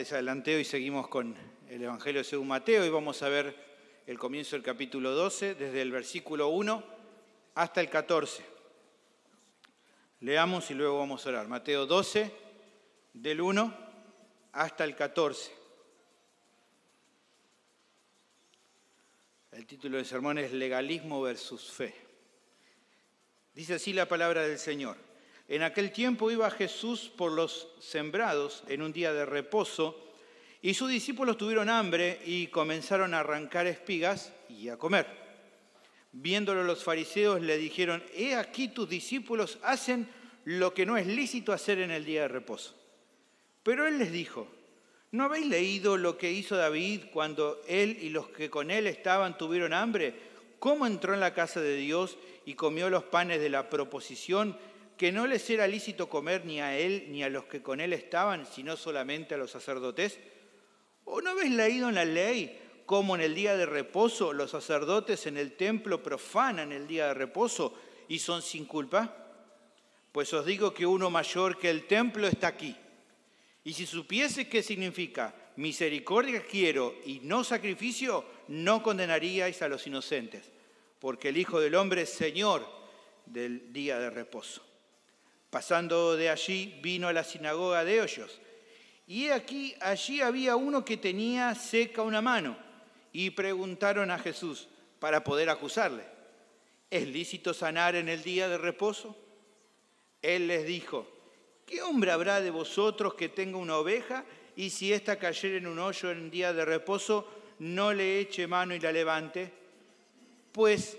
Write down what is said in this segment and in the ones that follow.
les adelanté, hoy seguimos con el Evangelio según Mateo y vamos a ver el comienzo del capítulo 12, desde el versículo 1 hasta el 14. Leamos y luego vamos a orar. Mateo 12, del 1 hasta el 14. El título del sermón es Legalismo versus Fe. Dice así la palabra del Señor. En aquel tiempo iba Jesús por los sembrados en un día de reposo, y sus discípulos tuvieron hambre y comenzaron a arrancar espigas y a comer. Viéndolo los fariseos le dijeron, he aquí tus discípulos hacen lo que no es lícito hacer en el día de reposo. Pero él les dijo, ¿no habéis leído lo que hizo David cuando él y los que con él estaban tuvieron hambre? ¿Cómo entró en la casa de Dios y comió los panes de la proposición, que no les era lícito comer ni a él ni a los que con él estaban, sino solamente a los sacerdotes? ¿O no habéis leído en la ley cómo en el día de reposo los sacerdotes en el templo profanan el día de reposo y son sin culpa? Pues os digo que uno mayor que el templo está aquí. Y si supiese qué significa misericordia quiero y no sacrificio, no condenaríais a los inocentes, porque el Hijo del Hombre es Señor del día de reposo. Pasando de allí, vino a la sinagoga de ellos. Y aquí, allí había uno que tenía seca una mano. Y preguntaron a Jesús para poder acusarle, ¿es lícito sanar en el día de reposo? Él les dijo, ¿qué hombre habrá de vosotros que tenga una oveja y si ésta cayere en un hoyo en día de reposo, no le eche mano y la levante? Pues,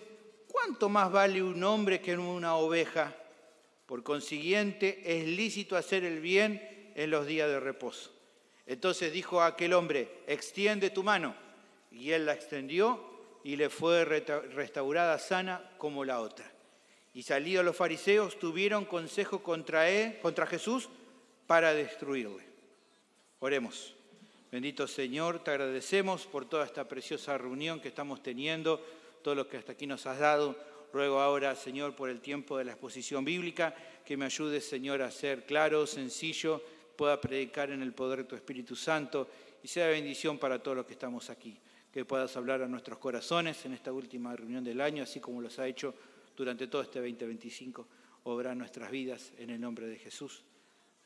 ¿cuánto más vale un hombre que una oveja? Por consiguiente, es lícito hacer el bien en los días de reposo. Entonces dijo a aquel hombre, extiende tu mano. Y él la extendió y le fue restaurada sana como la otra. Y salidos los fariseos tuvieron consejo contra Jesús para destruirle. Oremos. Bendito Señor, te agradecemos por toda esta preciosa reunión que estamos teniendo, todo lo que hasta aquí nos has dado. Ruego ahora, Señor, por el tiempo de la exposición bíblica, que me ayudes, Señor, a ser claro, sencillo, pueda predicar en el poder de tu Espíritu Santo y sea bendición para todos los que estamos aquí. Que puedas hablar a nuestros corazones en esta última reunión del año, así como los ha hecho durante todo este 2025. Obra en nuestras vidas en el nombre de Jesús.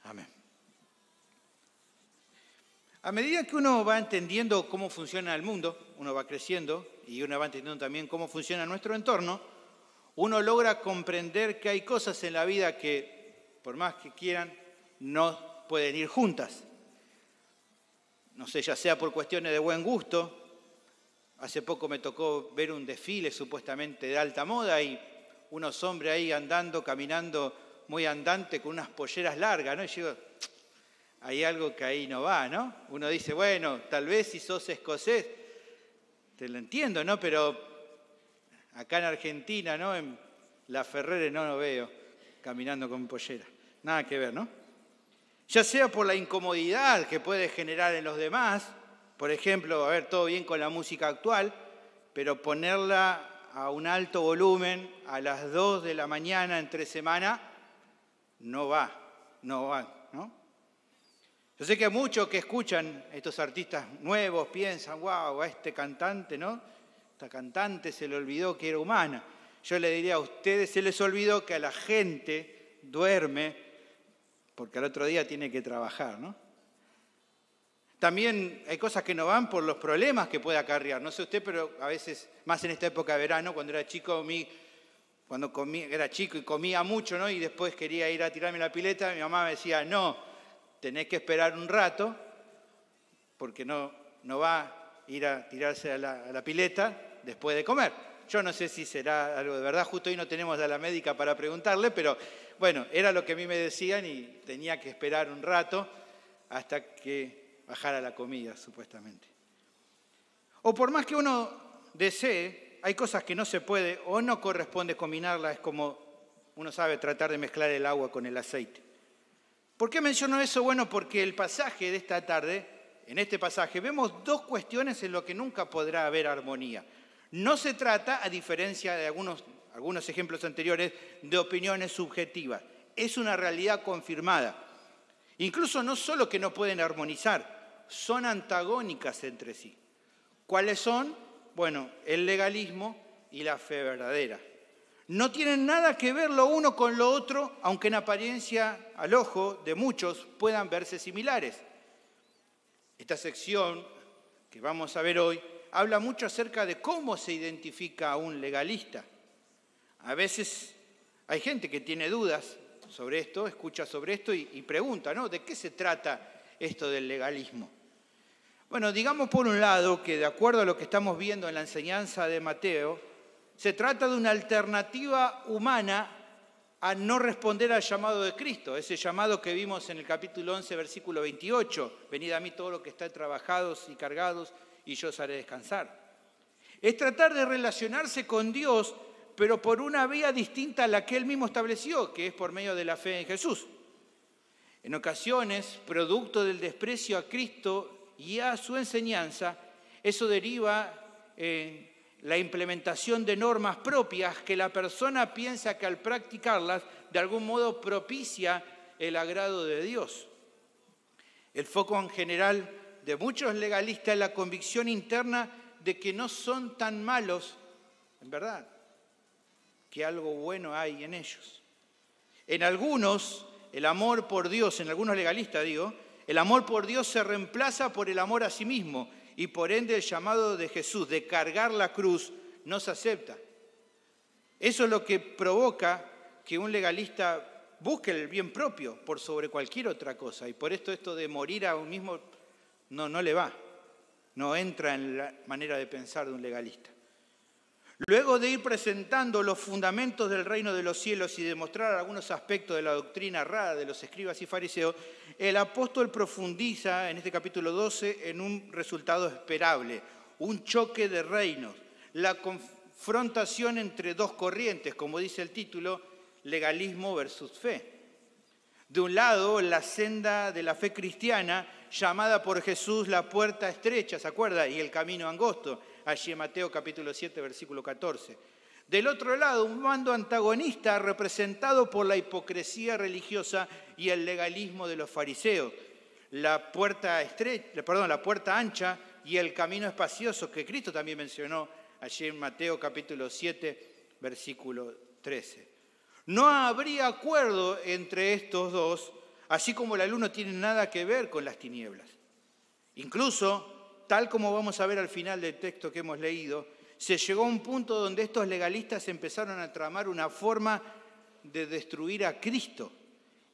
Amén. A medida que uno va entendiendo cómo funciona el mundo, uno va creciendo y uno va entendiendo también cómo funciona nuestro entorno, uno logra comprender que hay cosas en la vida que, por más que quieran, no pueden ir juntas. No sé, ya sea por cuestiones de buen gusto. Hace poco me tocó ver un desfile supuestamente de alta moda y unos hombres ahí andando, caminando muy andante con unas polleras largas, ¿no? Y yo digo, hay algo que ahí no va, ¿no? Uno dice, bueno, tal vez si sos escocés, te lo entiendo, ¿no? Pero acá en Argentina, ¿no? En la Ferrere no lo veo caminando con pollera. Nada que ver, ¿no? Ya sea por la incomodidad que puede generar en los demás, por ejemplo, a ver, todo bien con la música actual, pero ponerla a un alto volumen a las 2 de la mañana entre semana, no va, ¿no? Yo sé que muchos que escuchan estos artistas nuevos piensan, wow, a este cantante, ¿no? Esta cantante se le olvidó que era humana. Yo le diría a ustedes, se les olvidó que a la gente duerme porque al otro día tiene que trabajar, ¿no? También hay cosas que no van por los problemas que puede acarrear. No sé usted, pero a veces, más en esta época de verano, cuando era chico, era chico y comía mucho, ¿no? Y después quería ir a tirarme la pileta, mi mamá me decía, no, tenés que esperar un rato, porque no va a ir a tirarse a la pileta después de comer. Yo no sé si será algo de verdad, justo hoy no tenemos a la médica para preguntarle, pero bueno, era lo que a mí me decían y tenía que esperar un rato hasta que bajara la comida, supuestamente. O por más que uno desee, hay cosas que no se puede o no corresponde combinarlas, es como uno sabe tratar de mezclar el agua con el aceite. ¿Por qué menciono eso? Bueno, porque el pasaje de esta tarde, en este pasaje, vemos dos cuestiones en lo que nunca podrá haber armonía. No se trata, a diferencia de algunos ejemplos anteriores, de opiniones subjetivas. Es una realidad confirmada. Incluso no solo que no pueden armonizar, son antagónicas entre sí. ¿Cuáles son? Bueno, el legalismo y la fe verdadera. No tienen nada que ver lo uno con lo otro, aunque en apariencia al ojo de muchos puedan verse similares. Esta sección que vamos a ver hoy habla mucho acerca de cómo se identifica a un legalista. A veces hay gente que tiene dudas sobre esto, escucha sobre esto y pregunta, ¿no? ¿De qué se trata esto del legalismo? Bueno, digamos por un lado que de acuerdo a lo que estamos viendo en la enseñanza de Mateo, se trata de una alternativa humana a no responder al llamado de Cristo, ese llamado que vimos en el capítulo 11, versículo 28, venid a mí todos los que están trabajados y cargados y yo os haré descansar. Es tratar de relacionarse con Dios, pero por una vía distinta a la que Él mismo estableció, que es por medio de la fe en Jesús. En ocasiones, producto del desprecio a Cristo y a su enseñanza, eso deriva en la implementación de normas propias que la persona piensa que al practicarlas de algún modo propicia el agrado de Dios. El foco en general de muchos legalistas es la convicción interna de que no son tan malos, en verdad, que algo bueno hay en ellos. En algunos, el amor por Dios, en algunos legalistas digo, el amor por Dios se reemplaza por el amor a sí mismo y por ende el llamado de Jesús de cargar la cruz no se acepta. Eso es lo que provoca que un legalista busque el bien propio por sobre cualquier otra cosa y por esto de morir a un mismo no le va, no entra en la manera de pensar de un legalista. Luego de ir presentando los fundamentos del reino de los cielos y demostrar algunos aspectos de la doctrina errada de los escribas y fariseos, el apóstol profundiza en este capítulo 12 en un resultado esperable, un choque de reinos, la confrontación entre dos corrientes, como dice el título, legalismo versus fe. De un lado, la senda de la fe cristiana, llamada por Jesús la puerta estrecha, ¿se acuerda? Y el camino angosto, allí en Mateo capítulo 7, versículo 14. Del otro lado, un bando antagonista representado por la hipocresía religiosa y el legalismo de los fariseos. La puerta ancha y el camino espacioso que Cristo también mencionó allí en Mateo capítulo 7, versículo 13. No habría acuerdo entre estos dos, así como la luz no tiene nada que ver con las tinieblas. Incluso, tal como vamos a ver al final del texto que hemos leído, se llegó a un punto donde estos legalistas empezaron a tramar una forma de destruir a Cristo,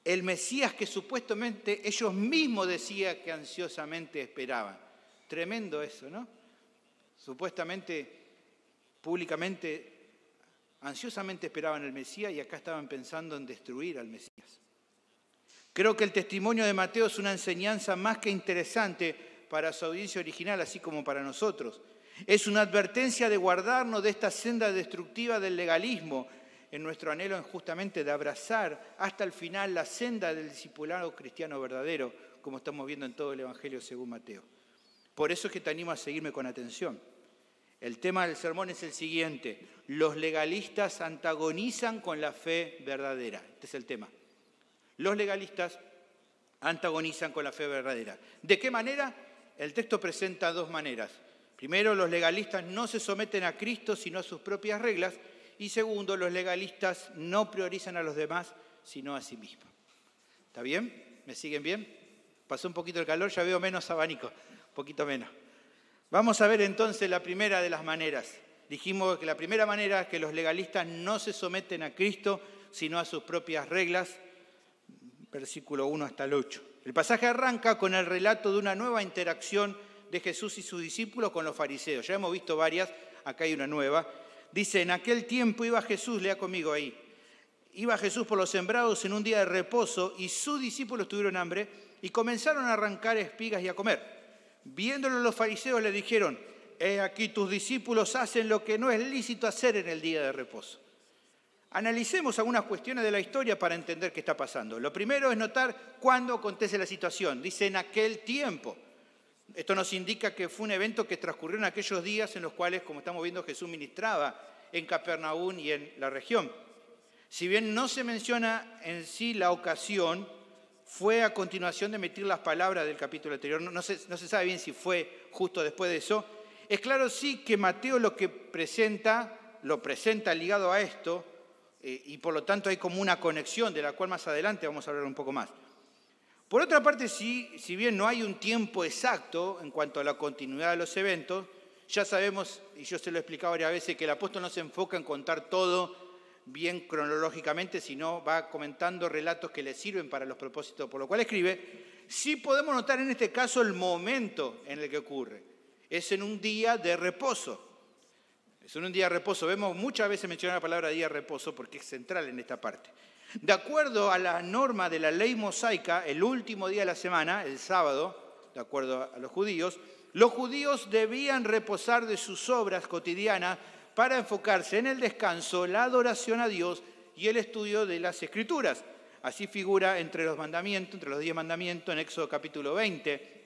el Mesías que supuestamente ellos mismos decían que ansiosamente esperaban. Tremendo eso, ¿no? Supuestamente, públicamente, ansiosamente esperaban el Mesías y acá estaban pensando en destruir al Mesías. Creo que el testimonio de Mateo es una enseñanza más que interesante para su audiencia original, así como para nosotros. Es una advertencia de guardarnos de esta senda destructiva del legalismo en nuestro anhelo justamente de abrazar hasta el final la senda del discipulado cristiano verdadero, como estamos viendo en todo el Evangelio según Mateo. Por eso es que te animo a seguirme con atención. El tema del sermón es el siguiente: los legalistas antagonizan con la fe verdadera. Este es el tema. Los legalistas antagonizan con la fe verdadera. ¿De qué manera? El texto presenta dos maneras. Primero, los legalistas no se someten a Cristo, sino a sus propias reglas. Y segundo, los legalistas no priorizan a los demás, sino a sí mismos. ¿Está bien? ¿Me siguen bien? Pasó un poquito el calor, ya veo menos abanico, un poquito menos. Vamos a ver entonces la primera de las maneras. Dijimos que la primera manera es que los legalistas no se someten a Cristo, sino a sus propias reglas, versículo 1 hasta el 8. El pasaje arranca con el relato de una nueva interacción de Jesús y sus discípulos con los fariseos. Ya hemos visto varias, acá hay una nueva. Dice, en aquel tiempo iba Jesús, lea conmigo ahí, iba Jesús por los sembrados en un día de reposo y sus discípulos tuvieron hambre y comenzaron a arrancar espigas y a comer. Viéndolo los fariseos le dijeron, he aquí tus discípulos hacen lo que no es lícito hacer en el día de reposo. Analicemos algunas cuestiones de la historia para entender qué está pasando. Lo primero es notar cuándo acontece la situación. Dice en aquel tiempo. Esto nos indica que fue un evento que transcurrió en aquellos días en los cuales, como estamos viendo, Jesús ministraba en Capernaum y en la región. Si bien no se menciona en sí la ocasión, fue a continuación de emitir las palabras del capítulo anterior. No se sabe bien si fue justo después de eso. Es claro sí que Mateo lo presenta ligado a esto, y por lo tanto hay como una conexión de la cual más adelante vamos a hablar un poco más. Por otra parte, si bien no hay un tiempo exacto en cuanto a la continuidad de los eventos, ya sabemos, y yo se lo he explicado varias veces, que el apóstol no se enfoca en contar todo bien cronológicamente, sino va comentando relatos que le sirven para los propósitos por los cuales escribe. Sí podemos notar en este caso el momento en el que ocurre. Es en un día de reposo. Es en un día de reposo. Vemos muchas veces mencionar la palabra día de reposo porque es central en esta parte. De acuerdo a la norma de la ley mosaica, el último día de la semana, el sábado, de acuerdo a los judíos debían reposar de sus obras cotidianas para enfocarse en el descanso, la adoración a Dios y el estudio de las Escrituras. Así figura entre los 10 mandamientos, en Éxodo capítulo 20,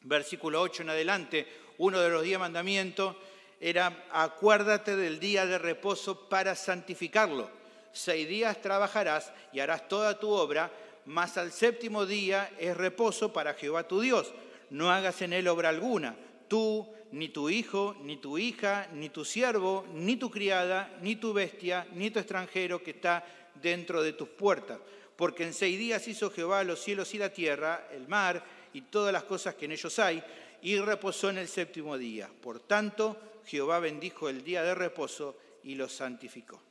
versículo 8 en adelante. Uno de los 10 mandamientos era: acuérdate del día de reposo para santificarlo. 6 días trabajarás y harás toda tu obra, mas al 7º día es reposo para Jehová tu Dios. No hagas en él obra alguna, tú, ni tu hijo, ni tu hija, ni tu siervo, ni tu criada, ni tu bestia, ni tu extranjero que está dentro de tus puertas. Porque en 6 días hizo Jehová los cielos y la tierra, el mar y todas las cosas que en ellos hay, y reposó en el 7º día. Por tanto, Jehová bendijo el día de reposo y lo santificó.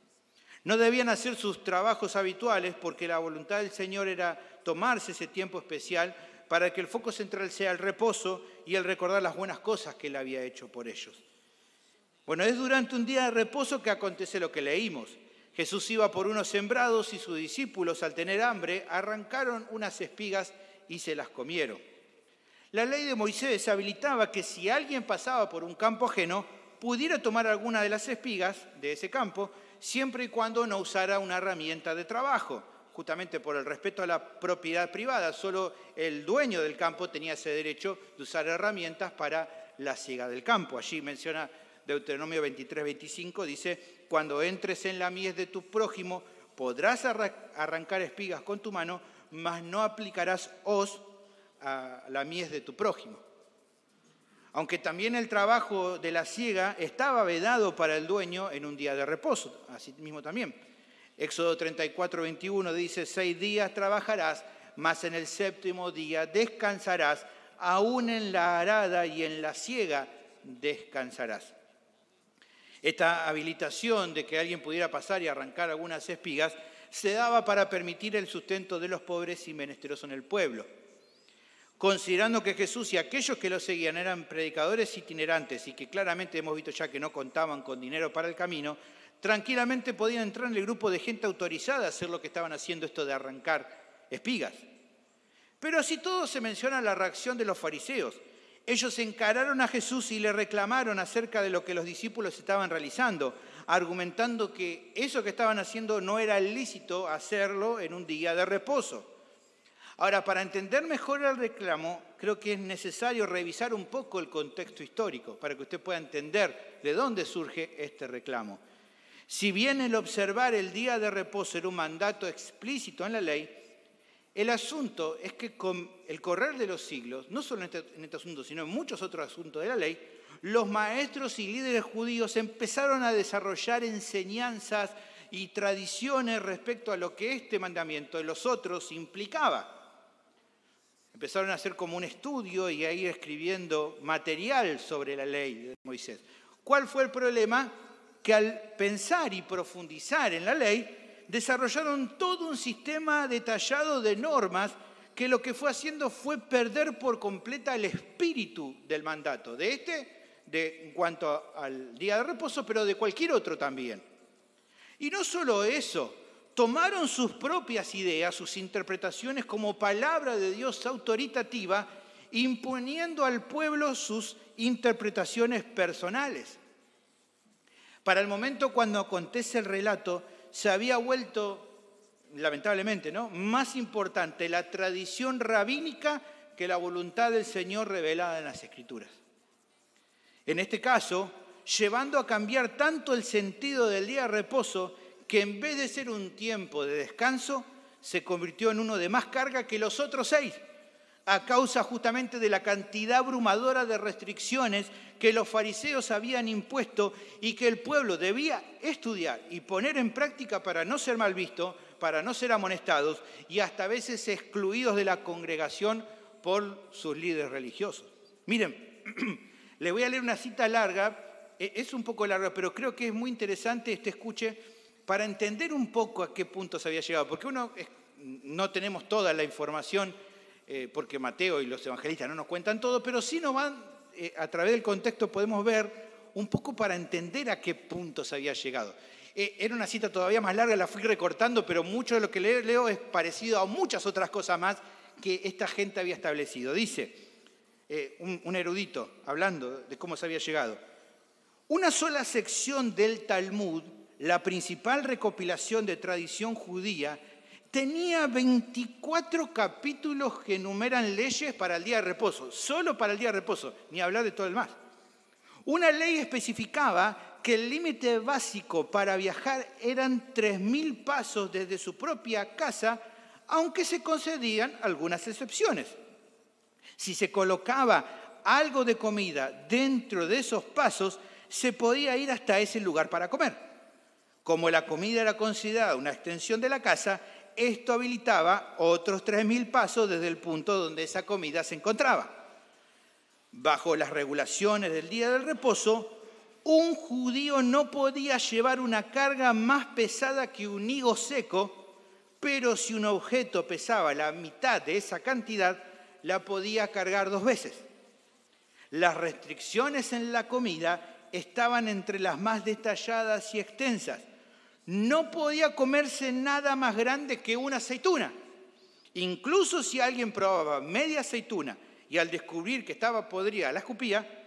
No debían hacer sus trabajos habituales porque la voluntad del Señor era tomarse ese tiempo especial para que el foco central sea el reposo y el recordar las buenas cosas que Él había hecho por ellos. Bueno, es durante un día de reposo que acontece lo que leímos. Jesús iba por unos sembrados y sus discípulos, al tener hambre, arrancaron unas espigas y se las comieron. La ley de Moisés habilitaba que si alguien pasaba por un campo ajeno, pudiera tomar alguna de las espigas de ese campo, siempre y cuando no usara una herramienta de trabajo. Justamente por el respeto a la propiedad privada, solo el dueño del campo tenía ese derecho de usar herramientas para la siega del campo. Allí menciona Deuteronomio 23:25, dice: cuando entres en la mies de tu prójimo, podrás arrancar espigas con tu mano, mas no aplicarás hoz a la mies de tu prójimo. Aunque también el trabajo de la siega estaba vedado para el dueño en un día de reposo, así mismo también. Éxodo 34:21 dice: 6 días trabajarás, mas en el 7º día descansarás, aún en la arada y en la siega descansarás. Esta habilitación de que alguien pudiera pasar y arrancar algunas espigas se daba para permitir el sustento de los pobres y menesterosos en el pueblo. Considerando que Jesús y aquellos que lo seguían eran predicadores itinerantes y que claramente hemos visto ya que no contaban con dinero para el camino, tranquilamente podían entrar en el grupo de gente autorizada a hacer lo que estaban haciendo, esto de arrancar espigas. Pero así todo se menciona la reacción de los fariseos. Ellos encararon a Jesús y le reclamaron acerca de lo que los discípulos estaban realizando, argumentando que eso que estaban haciendo no era lícito hacerlo en un día de reposo. Ahora, para entender mejor el reclamo, creo que es necesario revisar un poco el contexto histórico para que usted pueda entender de dónde surge este reclamo. Si bien el observar el día de reposo era un mandato explícito en la ley, el asunto es que con el correr de los siglos, no solo en este asunto, sino en muchos otros asuntos de la ley, los maestros y líderes judíos empezaron a desarrollar enseñanzas y tradiciones respecto a lo que este mandamiento de los otros implicaba. Empezaron a hacer como un estudio y a ir escribiendo material sobre la ley de Moisés. ¿Cuál fue el problema? Que al pensar y profundizar en la ley, desarrollaron todo un sistema detallado de normas que lo que fue haciendo fue perder por completa el espíritu del mandato, en cuanto al día de reposo, pero de cualquier otro también. Y no solo eso, tomaron sus propias ideas, sus interpretaciones como palabra de Dios autoritativa, imponiendo al pueblo sus interpretaciones personales. Para el momento cuando acontece el relato, se había vuelto, lamentablemente, más importante la tradición rabínica que la voluntad del Señor revelada en las Escrituras. En este caso, llevando a cambiar tanto el sentido del día de reposo, que en vez de ser un tiempo de descanso, se convirtió en uno de más carga que los otros 6, a causa justamente de la cantidad abrumadora de restricciones que los fariseos habían impuesto y que el pueblo debía estudiar y poner en práctica para no ser mal visto, para no ser amonestados y hasta a veces excluidos de la congregación por sus líderes religiosos. Miren, les voy a leer una cita larga, es un poco larga, pero creo que es muy interesante este escuche para entender un poco a qué punto se había llegado, porque no tenemos toda la información, porque Mateo y los evangelistas no nos cuentan todo, pero sí nos van, a través del contexto podemos ver un poco para entender a qué punto se había llegado. Era una cita todavía más larga, la fui recortando, pero mucho de lo que leo es parecido a muchas otras cosas más que esta gente había establecido. Dice, un erudito hablando de cómo se había llegado: una sola sección del Talmud, la principal recopilación de tradición judía, tenía 24 capítulos que enumeran leyes para el día de reposo, solo para el día de reposo, ni hablar de todo el más. Una ley especificaba que el límite básico para viajar eran 3.000 pasos desde su propia casa, aunque se concedían algunas excepciones. Si se colocaba algo de comida dentro de esos pasos, se podía ir hasta ese lugar para comer. Como la comida era considerada una extensión de la casa, esto habilitaba otros 3.000 pasos desde el punto donde esa comida se encontraba. Bajo las regulaciones del día del reposo, un judío no podía llevar una carga más pesada que un higo seco, pero si un objeto pesaba la mitad de esa cantidad, la podía cargar 2 veces. Las restricciones en la comida estaban entre las más detalladas y extensas. No podía comerse nada más grande que una aceituna. Incluso si alguien probaba media aceituna y al descubrir que estaba podrida la escupía,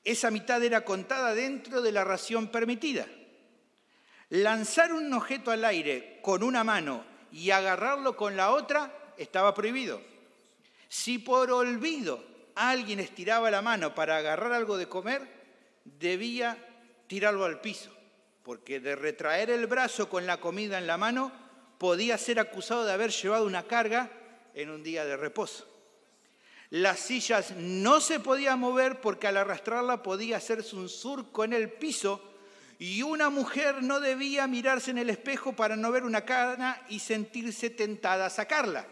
esa mitad era contada dentro de la ración permitida. Lanzar un objeto al aire con una mano y agarrarlo con la otra estaba prohibido. Si por olvido alguien estiraba la mano para agarrar algo de comer, debía tirarlo al piso, porque de retraer el brazo con la comida en la mano podía ser acusado de haber llevado una carga en un día de reposo. Las sillas no se podían mover porque al arrastrarla podía hacerse un surco en el piso y una mujer no debía mirarse en el espejo para no ver una cana y sentirse tentada a sacarla.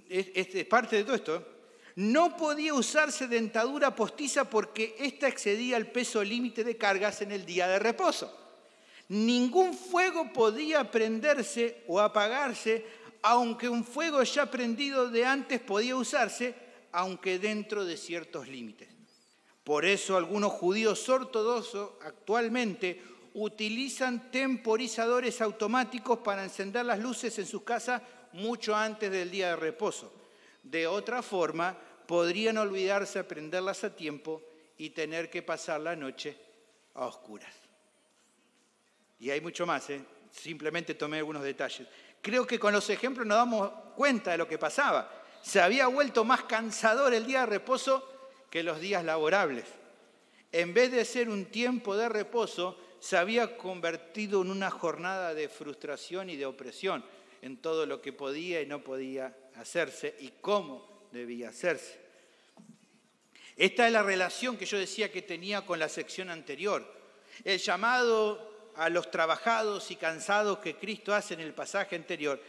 Es parte de todo esto. No podía usarse dentadura postiza porque ésta excedía el peso límite de cargas en el día de reposo. Ningún fuego podía prenderse o apagarse, aunque un fuego ya prendido de antes podía usarse, aunque dentro de ciertos límites. Por eso algunos judíos ortodoxos actualmente utilizan temporizadores automáticos para encender las luces en sus casas mucho antes del día de reposo. De otra forma, podrían olvidarse de prenderlas a tiempo y tener que pasar la noche a oscuras. Y hay mucho más, simplemente tomé algunos detalles. Creo que con los ejemplos nos damos cuenta de lo que pasaba. Se había vuelto más cansador el día de reposo que los días laborables. En vez de ser un tiempo de reposo, se había convertido en una jornada de frustración y de opresión en todo lo que podía y no podía hacerse y cómo debía hacerse. Esta es la relación que yo decía que tenía con la sección anterior. El llamado a los trabajados y cansados que Cristo hace en el pasaje anterior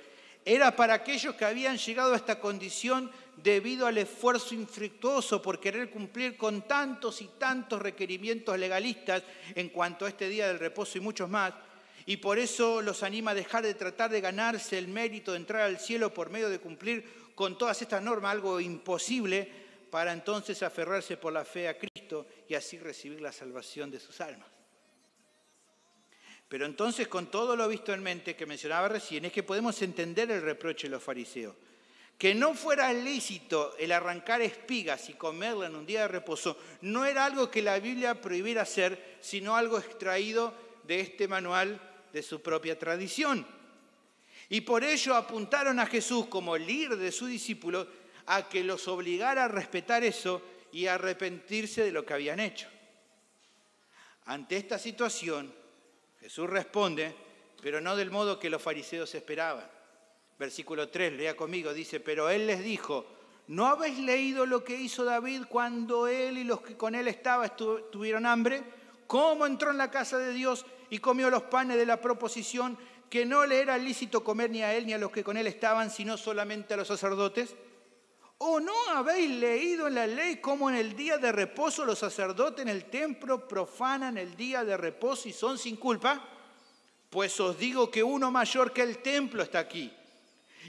era para aquellos que habían llegado a esta condición debido al esfuerzo infructuoso por querer cumplir con tantos y tantos requerimientos legalistas en cuanto a este día del reposo y muchos más, y por eso los anima a dejar de tratar de ganarse el mérito de entrar al cielo por medio de cumplir con todas estas normas, algo imposible, para entonces aferrarse por la fe a Cristo y así recibir la salvación de sus almas. Pero entonces, con todo lo visto en mente que mencionaba recién, es que podemos entender el reproche de los fariseos. Que no fuera lícito el arrancar espigas y comerla en un día de reposo no era algo que la Biblia prohibiera hacer, sino algo extraído de este manual de su propia tradición. Y por ello apuntaron a Jesús como líder de sus discípulos a que los obligara a respetar eso y a arrepentirse de lo que habían hecho. Ante esta situación, Jesús responde pero no del modo que los fariseos esperaban. Versículo 3, lea conmigo, dice, pero él les dijo, ¿no habéis leído lo que hizo David cuando él y los que con él tuvieron hambre? ¿Cómo entró en la casa de Dios y comió los panes de la proposición, que no le era lícito comer ni a él ni a los que con él estaban, sino solamente a los sacerdotes? ¿O no habéis leído en la ley cómo en el día de reposo los sacerdotes en el templo profanan el día de reposo y son sin culpa? Pues os digo que uno mayor que el templo está aquí.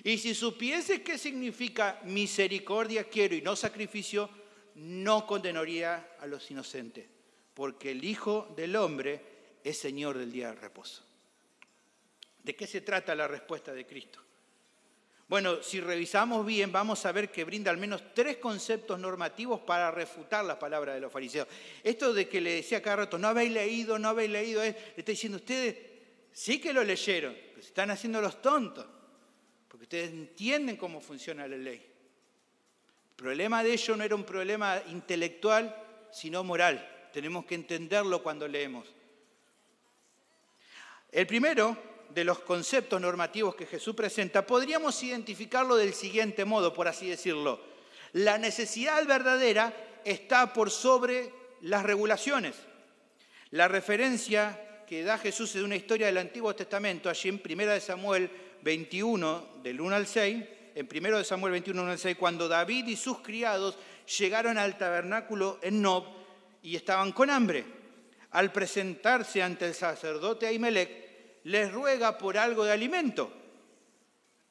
Y si supieses qué significa misericordia quiero y no sacrificio, no condenaría a los inocentes, porque el Hijo del Hombre es Señor del día del reposo. ¿De qué se trata la respuesta de Cristo? Bueno, si revisamos bien, vamos a ver que brinda al menos 3 conceptos normativos para refutar las palabras de los fariseos. Esto de que le decía cada rato, no habéis leído, le está diciendo, ustedes sí que lo leyeron, pero se están haciendo los tontos, porque ustedes entienden cómo funciona la ley. El problema de ellos no era un problema intelectual, sino moral. Tenemos que entenderlo cuando leemos. El primero de los conceptos normativos que Jesús presenta, podríamos identificarlo del siguiente modo, por así decirlo. La necesidad verdadera está por sobre las regulaciones. La referencia que da Jesús es de una historia del Antiguo Testamento, allí en 1 Samuel 21, del 1 al 6, en 1 Samuel 21, 1 al 6, cuando David y sus criados llegaron al tabernáculo en Nob y estaban con hambre. Al presentarse ante el sacerdote Ahimelech, les ruega por algo de alimento.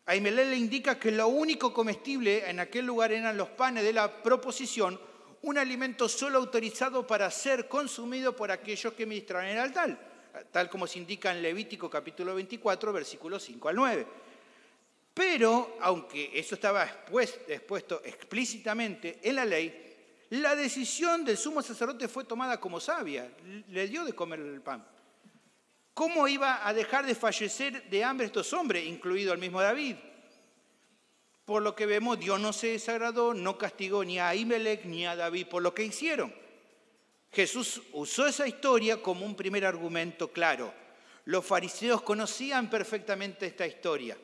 Ahimelech le indica que lo único comestible en aquel lugar eran los panes de la proposición, un alimento solo autorizado para ser consumido por aquellos que ministraban en el altar, tal como se indica en Levítico capítulo 24, versículos 5 al 9. Pero, aunque eso estaba expuesto explícitamente en la ley, la decisión del sumo sacerdote fue tomada como sabia, le dio de comer el pan. ¿Cómo iba a dejar de fallecer de hambre estos hombres, incluido el mismo David? Por lo que vemos, Dios no se desagradó, no castigó ni a Ahimelech ni a David por lo que hicieron. Jesús usó esa historia como un primer argumento claro. Los fariseos conocían perfectamente esta historia.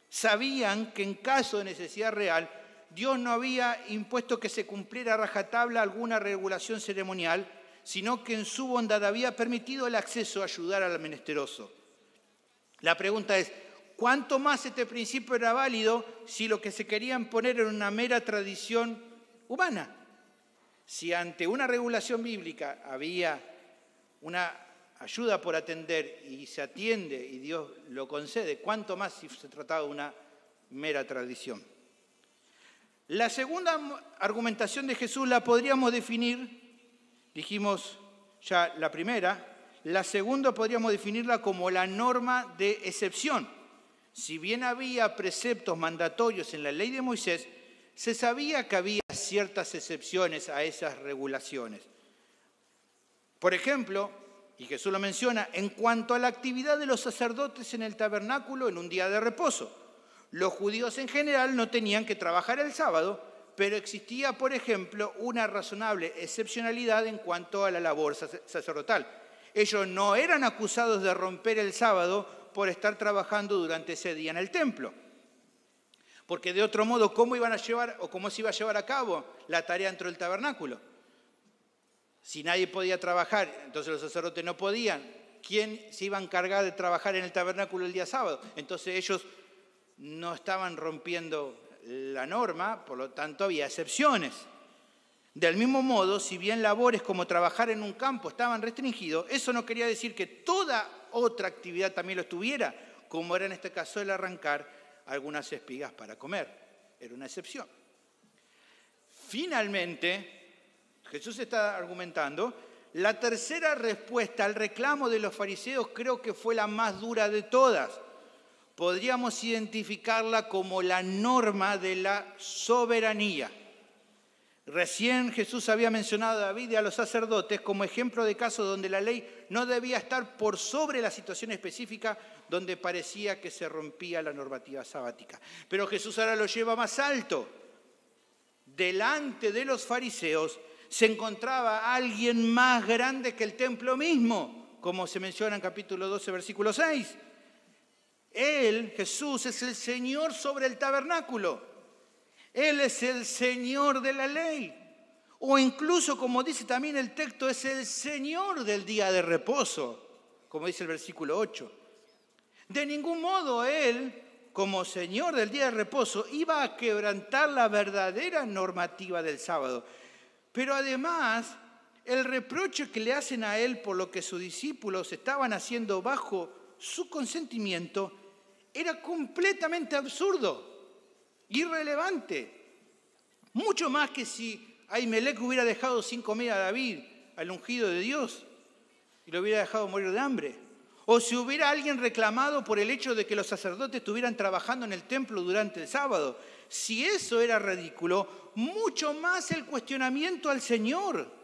Sabían que en caso de necesidad real, Dios no había impuesto que se cumpliera a rajatabla alguna regulación ceremonial, sino que en su bondad había permitido el acceso a ayudar al menesteroso. La pregunta es, ¿cuánto más este principio era válido si lo que se querían poner era una mera tradición humana? Si ante una regulación bíblica había una ayuda por atender y se atiende y Dios lo concede, ¿cuánto más si se trataba de una mera tradición? La segunda argumentación de Jesús la podríamos definir. Dijimos ya la primera, la segunda podríamos definirla como la norma de excepción. Si bien había preceptos mandatorios en la ley de Moisés, se sabía que había ciertas excepciones a esas regulaciones. Por ejemplo, y Jesús lo menciona, en cuanto a la actividad de los sacerdotes en el tabernáculo en un día de reposo. Los judíos en general no tenían que trabajar el sábado, pero existía, por ejemplo, una razonable excepcionalidad en cuanto a la labor sacerdotal. Ellos no eran acusados de romper el sábado por estar trabajando durante ese día en el templo. Porque de otro modo, ¿cómo iban a llevar o cómo se iba a llevar a cabo la tarea dentro del tabernáculo? Si nadie podía trabajar, entonces los sacerdotes no podían. ¿Quién se iba a encargar de trabajar en el tabernáculo el día sábado? Entonces ellos no estaban rompiendo la norma, por lo tanto había excepciones. Del mismo modo, si bien labores como trabajar en un campo estaban restringidos, eso no quería decir que toda otra actividad también lo estuviera, como era en este caso el arrancar algunas espigas para comer. Era una excepción. Finalmente, Jesús está argumentando, la tercera respuesta al reclamo de los fariseos creo que fue la más dura de todas. Podríamos identificarla como la norma de la soberanía. Recién Jesús había mencionado a David y a los sacerdotes como ejemplo de casos donde la ley no debía estar por sobre la situación específica donde parecía que se rompía la normativa sabática. Pero Jesús ahora lo lleva más alto. Delante de los fariseos se encontraba alguien más grande que el templo mismo, como se menciona en capítulo 12, versículo 6. Él, Jesús, es el Señor sobre el tabernáculo. Él es el Señor de la ley. O incluso, como dice también el texto, es el Señor del día de reposo, como dice el versículo 8. De ningún modo Él, como Señor del día de reposo, iba a quebrantar la verdadera normativa del sábado. Pero además, el reproche que le hacen a Él por lo que sus discípulos estaban haciendo bajo su consentimiento era completamente absurdo, irrelevante. Mucho más que si Ahimelech hubiera dejado sin comer a David, al ungido de Dios, y lo hubiera dejado morir de hambre. O si hubiera alguien reclamado por el hecho de que los sacerdotes estuvieran trabajando en el templo durante el sábado. Si eso era ridículo, mucho más el cuestionamiento al Señor.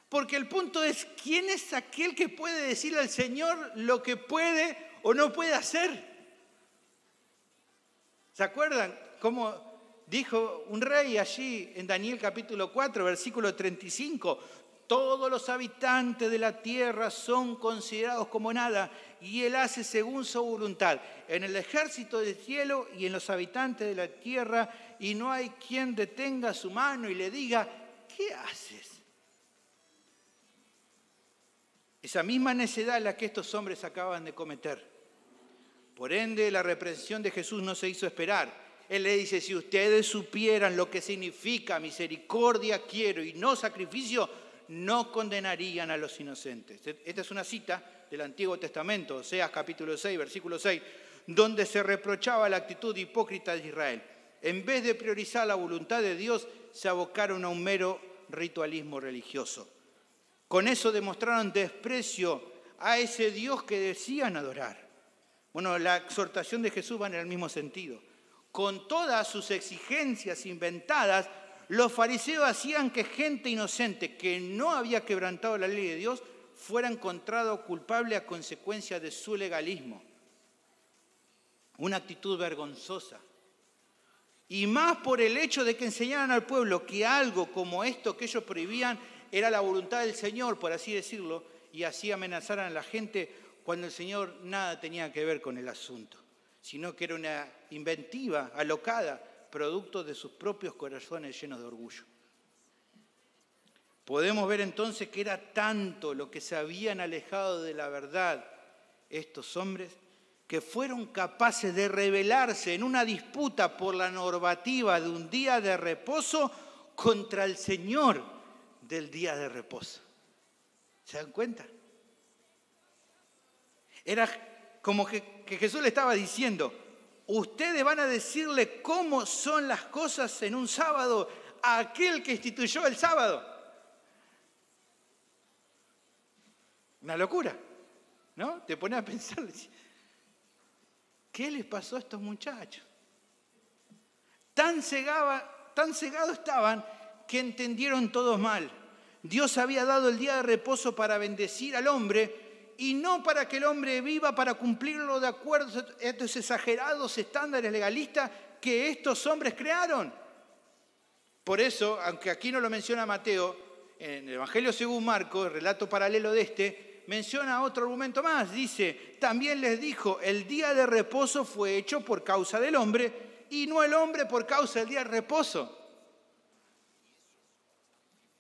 Porque el punto es, ¿quién es aquel que puede decirle al Señor lo que puede o no puede hacer? ¿Se acuerdan cómo dijo un rey allí en Daniel capítulo 4, versículo 35? Todos los habitantes de la tierra son considerados como nada, y Él hace según su voluntad en el ejército del cielo y en los habitantes de la tierra, y no hay quien detenga su mano y le diga, ¿qué haces? Esa misma necedad es la que estos hombres acaban de cometer. Por ende, la reprensión de Jesús no se hizo esperar. Él le dice, si ustedes supieran lo que significa misericordia quiero y no sacrificio, no condenarían a los inocentes. Esta es una cita del Antiguo Testamento, Oseas capítulo 6, versículo 6, donde se reprochaba la actitud hipócrita de Israel. En vez de priorizar la voluntad de Dios, se abocaron a un mero ritualismo religioso. Con eso demostraron desprecio a ese Dios que decían adorar. Bueno, la exhortación de Jesús va en el mismo sentido. Con todas sus exigencias inventadas, los fariseos hacían que gente inocente que no había quebrantado la ley de Dios fuera encontrado culpable a consecuencia de su legalismo. Una actitud vergonzosa. Y más por el hecho de que enseñaran al pueblo que algo como esto que ellos prohibían era la voluntad del Señor, por así decirlo, y así amenazaran a la gente cuando el Señor nada tenía que ver con el asunto, sino que era una inventiva, alocada, producto de sus propios corazones llenos de orgullo. Podemos ver entonces que era tanto lo que se habían alejado de la verdad estos hombres, que fueron capaces de rebelarse en una disputa por la normativa de un día de reposo contra el Señor del día de reposo. ¿Se dan cuenta? Era como que Jesús le estaba diciendo, ustedes van a decirle cómo son las cosas en un sábado a aquel que instituyó el sábado. Una locura, ¿no? Te pones a pensar, ¿qué les pasó a estos muchachos? Tan cegados estaban que entendieron todos mal. Dios había dado el día de reposo para bendecir al hombre y no para que el hombre viva para cumplirlo de acuerdo a estos exagerados estándares legalistas que estos hombres crearon. Por eso, aunque aquí no lo menciona Mateo, en el Evangelio según Marcos, el relato paralelo de este, menciona otro argumento más. Dice, también les dijo, el día de reposo fue hecho por causa del hombre y no el hombre por causa del día de reposo.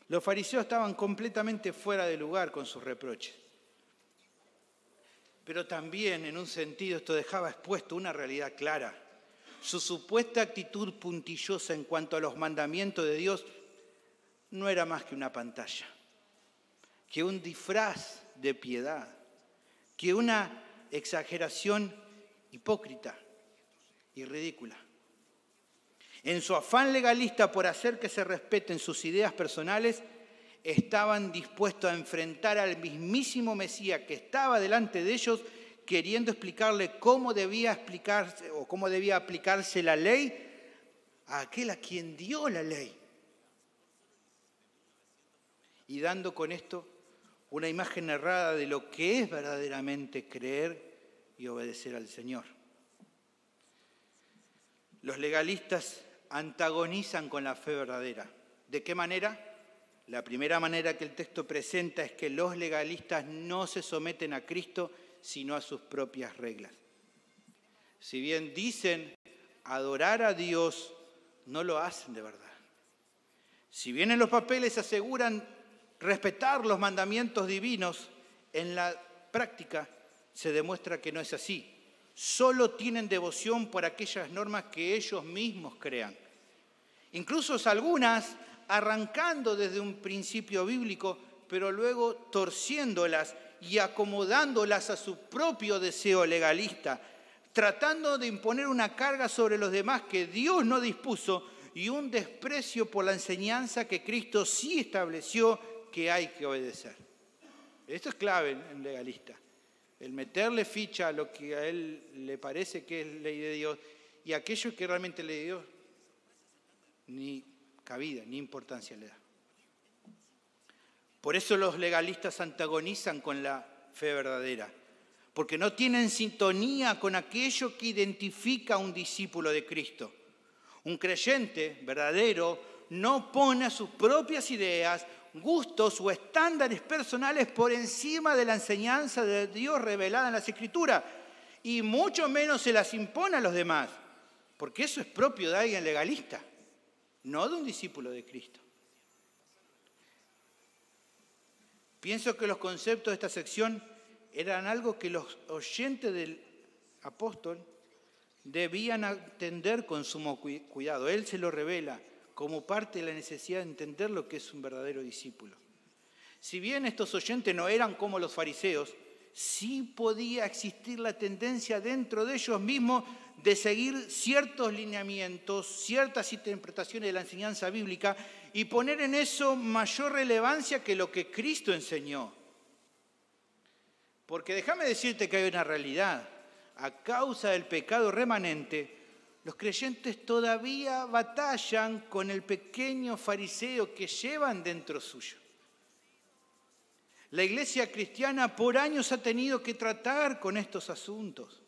Los fariseos estaban completamente fuera de lugar con sus reproches. Pero también, en un sentido, esto dejaba expuesto una realidad clara. Su supuesta actitud puntillosa en cuanto a los mandamientos de Dios no era más que una pantalla, que un disfraz de piedad, que una exageración hipócrita y ridícula. En su afán legalista por hacer que se respeten sus ideas personales, estaban dispuestos a enfrentar al mismísimo Mesías que estaba delante de ellos, queriendo explicarle cómo debía explicarse o cómo debía aplicarse la ley a aquel a quien dio la ley. Y dando con esto una imagen errada de lo que es verdaderamente creer y obedecer al Señor. Los legalistas antagonizan con la fe verdadera. ¿De qué manera? La primera manera que el texto presenta es que los legalistas no se someten a Cristo, sino a sus propias reglas. Si bien dicen adorar a Dios, no lo hacen de verdad. Si bien en los papeles aseguran respetar los mandamientos divinos, en la práctica se demuestra que no es así. Solo tienen devoción por aquellas normas que ellos mismos crean. Incluso algunas arrancando desde un principio bíblico, pero luego torciéndolas y acomodándolas a su propio deseo legalista, tratando de imponer una carga sobre los demás que Dios no dispuso y un desprecio por la enseñanza que Cristo sí estableció que hay que obedecer. Esto es clave en legalista, el meterle ficha a lo que a él le parece que es ley de Dios y aquello que realmente ley de Dios ni cabida, ni importancia le da. Por eso los legalistas antagonizan con la fe verdadera, porque no tienen sintonía con aquello que identifica a un discípulo de Cristo. Un creyente verdadero no pone sus propias ideas, gustos o estándares personales por encima de la enseñanza de Dios revelada en las Escrituras, y mucho menos se las impone a los demás, porque eso es propio de alguien legalista, no de un discípulo de Cristo. Pienso que los conceptos de esta sección eran algo que los oyentes del apóstol debían atender con sumo cuidado. Él se lo revela como parte de la necesidad de entender lo que es un verdadero discípulo. Si bien estos oyentes no eran como los fariseos, sí podía existir la tendencia dentro de ellos mismos de seguir ciertos lineamientos, ciertas interpretaciones de la enseñanza bíblica y poner en eso mayor relevancia que lo que Cristo enseñó. Porque déjame decirte que hay una realidad. A causa del pecado remanente, los creyentes todavía batallan con el pequeño fariseo que llevan dentro suyo. La iglesia cristiana por años ha tenido que tratar con estos asuntos.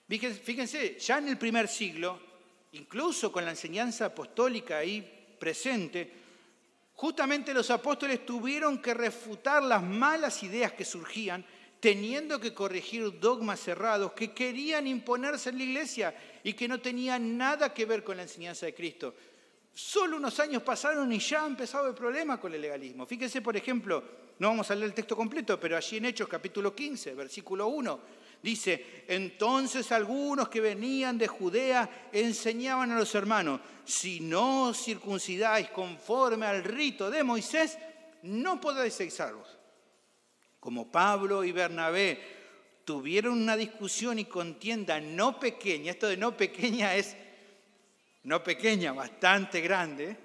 Fíjense, ya en el primer siglo, incluso con la enseñanza apostólica ahí presente, justamente los apóstoles tuvieron que refutar las malas ideas que surgían, teniendo que corregir dogmas cerrados que querían imponerse en la iglesia y que no tenían nada que ver con la enseñanza de Cristo. Solo unos años pasaron y ya ha empezado el problema con el legalismo. Fíjense, por ejemplo, no vamos a leer el texto completo, pero allí en Hechos capítulo 15, versículo 1, dice: entonces algunos que venían de Judea enseñaban a los hermanos: si no os circuncidáis conforme al rito de Moisés, no podéis ser salvos. Como Pablo y Bernabé tuvieron una discusión y contienda no pequeña, esto de no pequeña es no pequeña, bastante grande,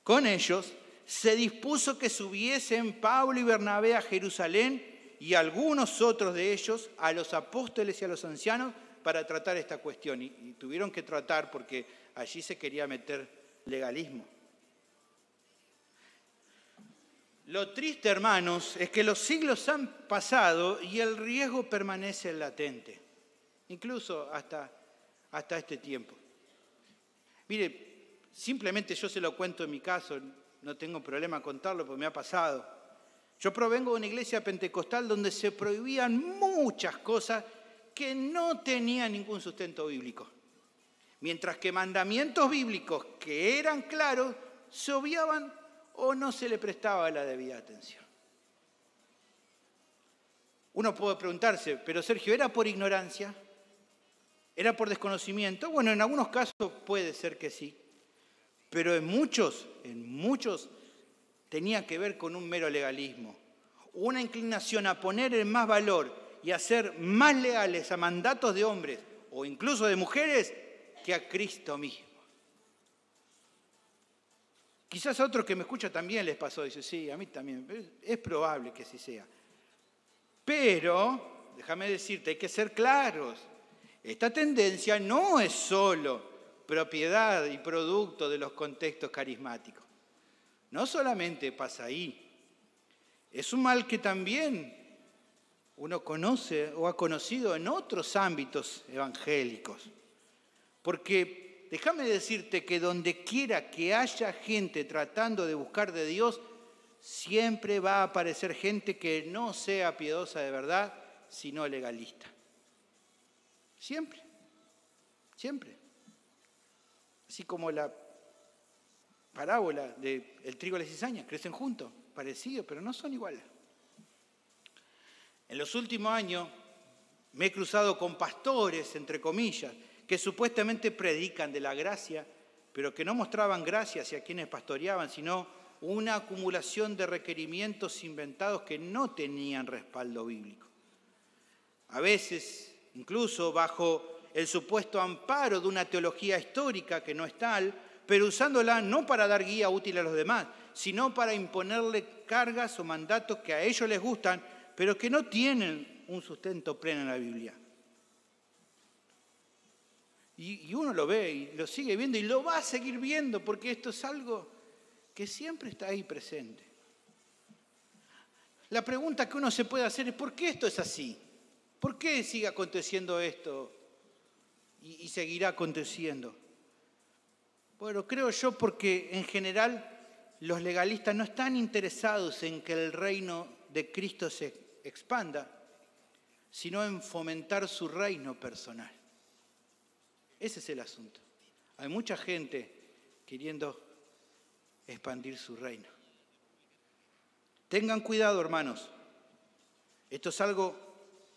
con ellos, se dispuso que subiesen Pablo y Bernabé a Jerusalén y algunos otros de ellos a los apóstoles y a los ancianos para tratar esta cuestión. Y tuvieron que tratar porque allí se quería meter legalismo. Lo triste, hermanos, es que los siglos han pasado y el riesgo permanece latente, incluso hasta este tiempo. Mire, simplemente yo se lo cuento en mi caso, no tengo problema contarlo porque me ha pasado. Yo provengo de una iglesia pentecostal donde se prohibían muchas cosas que no tenían ningún sustento bíblico. Mientras que mandamientos bíblicos que eran claros se obviaban o no se le prestaba la debida atención. Uno puede preguntarse, pero Sergio, ¿era por ignorancia? ¿Era por desconocimiento? Bueno, en algunos casos puede ser que sí, pero en muchos tenía que ver con un mero legalismo, una inclinación a poner en más valor y a ser más leales a mandatos de hombres o incluso de mujeres que a Cristo mismo. Quizás a otros que me escuchan también les pasó, dice, sí, a mí también, es probable que así sea. Pero, déjame decirte, hay que ser claros. Esta tendencia no es solo propiedad y producto de los contextos carismáticos. No solamente pasa ahí. Es un mal que también uno conoce o ha conocido en otros ámbitos evangélicos. Porque déjame decirte que donde quiera que haya gente tratando de buscar de Dios, siempre va a aparecer gente que no sea piadosa de verdad sino legalista. Siempre, siempre. Así como la parábola del trigo y la cizaña, crecen juntos, parecidos, pero no son iguales. En los últimos años me he cruzado con pastores, entre comillas, que supuestamente predican de la gracia, pero que no mostraban gracia hacia quienes pastoreaban, sino una acumulación de requerimientos inventados que no tenían respaldo bíblico. A veces, incluso bajo el supuesto amparo de una teología histórica que no es tal, pero usándola no para dar guía útil a los demás, sino para imponerle cargas o mandatos que a ellos les gustan, pero que no tienen un sustento pleno en la Biblia. Y uno lo ve y lo sigue viendo y lo va a seguir viendo, porque esto es algo que siempre está ahí presente. La pregunta que uno se puede hacer es: ¿por qué esto es así? ¿Por qué sigue aconteciendo esto y seguirá aconteciendo? Bueno, creo yo porque en general los legalistas no están interesados en que el reino de Cristo se expanda, sino en fomentar su reino personal. Ese es el asunto. Hay mucha gente queriendo expandir su reino. Tengan cuidado, hermanos. Esto es algo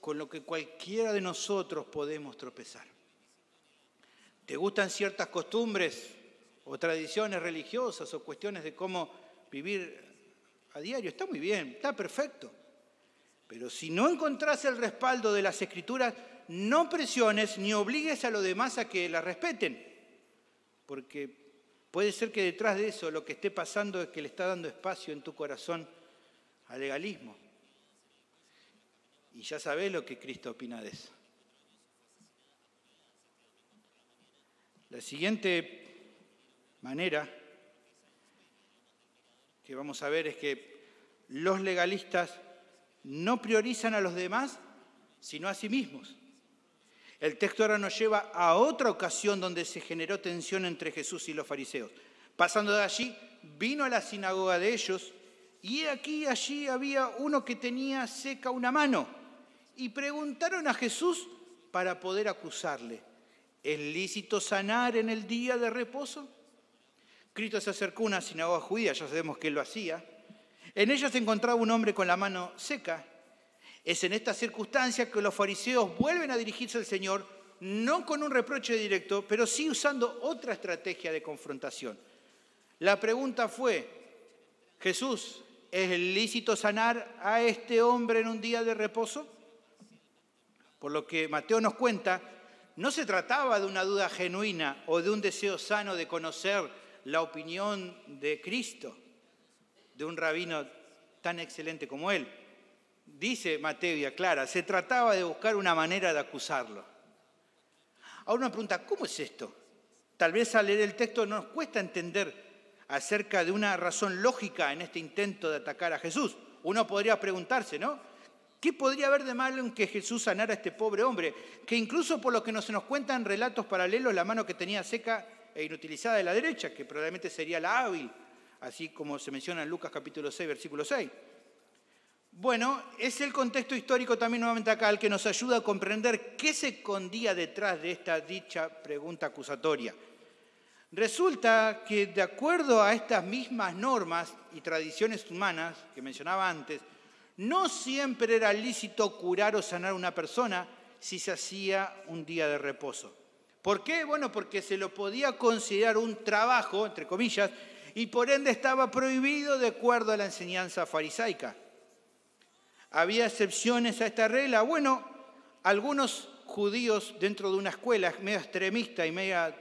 con lo que cualquiera de nosotros podemos tropezar. ¿Te gustan ciertas costumbres o tradiciones religiosas o cuestiones de cómo vivir a diario? Está muy bien, está perfecto. Pero si no encontrás el respaldo de las Escrituras, no presiones ni obligues a los demás a que las respeten. Porque puede ser que detrás de eso lo que esté pasando es que le está dando espacio en tu corazón al legalismo. Y ya sabés lo que Cristo opina de eso. La siguiente manera que vamos a ver es que los legalistas no priorizan a los demás, sino a sí mismos. El texto ahora nos lleva a otra ocasión donde se generó tensión entre Jesús y los fariseos. Pasando de allí, vino a la sinagoga de ellos, y allí había uno que tenía seca una mano. Y preguntaron a Jesús para poder acusarle: ¿es lícito sanar en el día de reposo? Cristo se acercó a una sinagoga judía, ya sabemos que él lo hacía. En ella se encontraba un hombre con la mano seca. Es en esta circunstancia que los fariseos vuelven a dirigirse al Señor, no con un reproche directo, pero sí usando otra estrategia de confrontación. La pregunta fue: Jesús, ¿es lícito sanar a este hombre en un día de reposo? Por lo que Mateo nos cuenta, no se trataba de una duda genuina o de un deseo sano de conocer la opinión de Cristo, de un rabino tan excelente como él. Dice Mateo y aclara, se trataba de buscar una manera de acusarlo. Ahora una pregunta: ¿cómo es esto? Tal vez al leer el texto nos cuesta entender acerca de una razón lógica en este intento de atacar a Jesús. Uno podría preguntarse, ¿no? ¿Qué podría haber de malo en que Jesús sanara a este pobre hombre? Que incluso por lo que se nos cuentan relatos paralelos, la mano que tenía seca e inutilizada de la derecha, que probablemente sería la hábil, así como se menciona en Lucas capítulo 6, versículo 6. Bueno, es el contexto histórico también nuevamente acá el que nos ayuda a comprender qué se escondía detrás de esta dicha pregunta acusatoria. Resulta que de acuerdo a estas mismas normas y tradiciones humanas que mencionaba antes, no siempre era lícito curar o sanar a una persona si se hacía un día de reposo. ¿Por qué? Bueno, porque se lo podía considerar un trabajo, entre comillas, y por ende estaba prohibido de acuerdo a la enseñanza farisaica. ¿Había excepciones a esta regla? Bueno, algunos judíos dentro de una escuela media extremista y media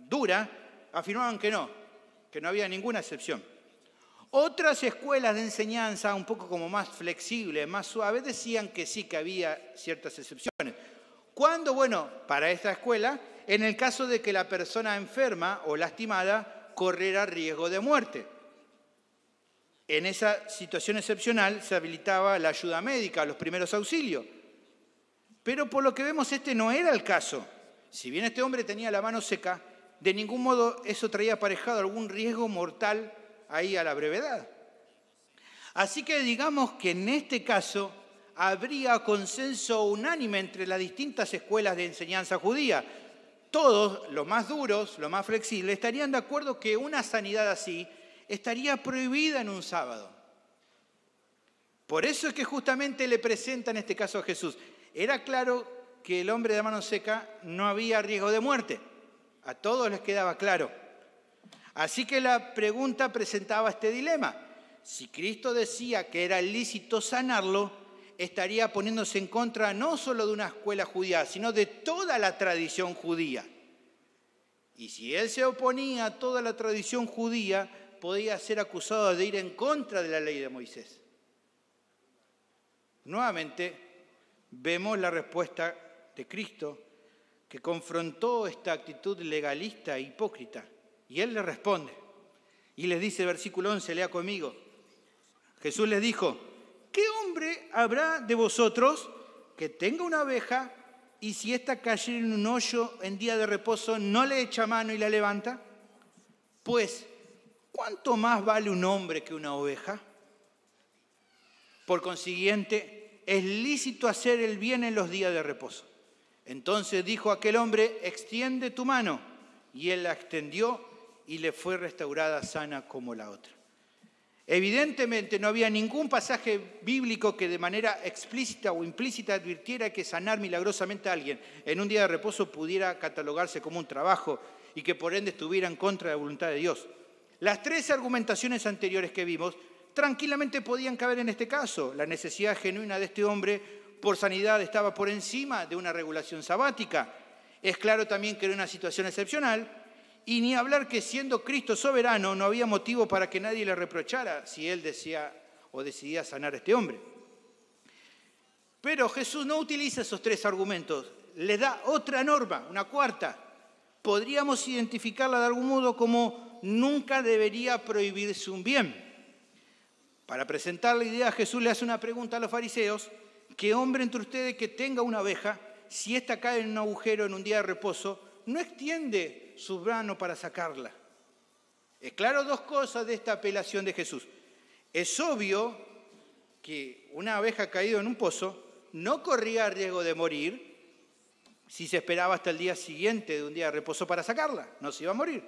dura afirmaban que no había ninguna excepción. Otras escuelas de enseñanza, un poco como más flexibles, más suaves, decían que sí, que había ciertas excepciones. ¿Cuándo? Bueno, para esta escuela, en el caso de que la persona enferma o lastimada corriera riesgo de muerte. En esa situación excepcional se habilitaba la ayuda médica, los primeros auxilios. Pero por lo que vemos, este no era el caso. Si bien este hombre tenía la mano seca, de ningún modo eso traía aparejado algún riesgo mortal ahí a la brevedad. Así que digamos que en este caso habría consenso unánime entre las distintas escuelas de enseñanza judía. Todos, los más duros, los más flexibles, estarían de acuerdo que una sanidad así estaría prohibida en un sábado. Por eso es que justamente le presentan este caso a Jesús. Era claro que el hombre de mano seca no había riesgo de muerte. A todos les quedaba claro. Así que la pregunta presentaba este dilema. Si Cristo decía que era lícito sanarlo, estaría poniéndose en contra no solo de una escuela judía, sino de toda la tradición judía. Y si él se oponía a toda la tradición judía, podía ser acusado de ir en contra de la ley de Moisés. Nuevamente, vemos la respuesta de Cristo, que confrontó esta actitud legalista e hipócrita. Y él le responde. Y les dice, versículo 11, lea conmigo. Jesús les dijo, ¿qué hombre habrá de vosotros que tenga una oveja y si ésta cayera en un hoyo en día de reposo, no le echa mano y la levanta? Pues, ¿cuánto más vale un hombre que una oveja? Por consiguiente, es lícito hacer el bien en los días de reposo. Entonces dijo aquel hombre, extiende tu mano. Y él la extendió y le fue restaurada sana como la otra. Evidentemente no había ningún pasaje bíblico que de manera explícita o implícita advirtiera que sanar milagrosamente a alguien en un día de reposo pudiera catalogarse como un trabajo y que por ende estuviera en contra de la voluntad de Dios. Las tres argumentaciones anteriores que vimos tranquilamente podían caber en este caso. La necesidad genuina de este hombre por sanidad estaba por encima de una regulación sabática. Es claro también que era una situación excepcional. Y ni hablar que siendo Cristo soberano no había motivo para que nadie le reprochara si él decía o decidía sanar a este hombre. Pero Jesús no utiliza esos tres argumentos, le da otra norma, una cuarta. Podríamos identificarla de algún modo como nunca debería prohibirse un bien. Para presentar la idea, Jesús le hace una pregunta a los fariseos, ¿qué hombre entre ustedes que tenga una oveja, si ésta cae en un agujero en un día de reposo, no extiende su mano para sacarla? Es claro dos cosas de esta apelación de Jesús. Es obvio que una oveja caída en un pozo no corría riesgo de morir si se esperaba hasta el día siguiente de un día de reposo para sacarla. No se iba a morir.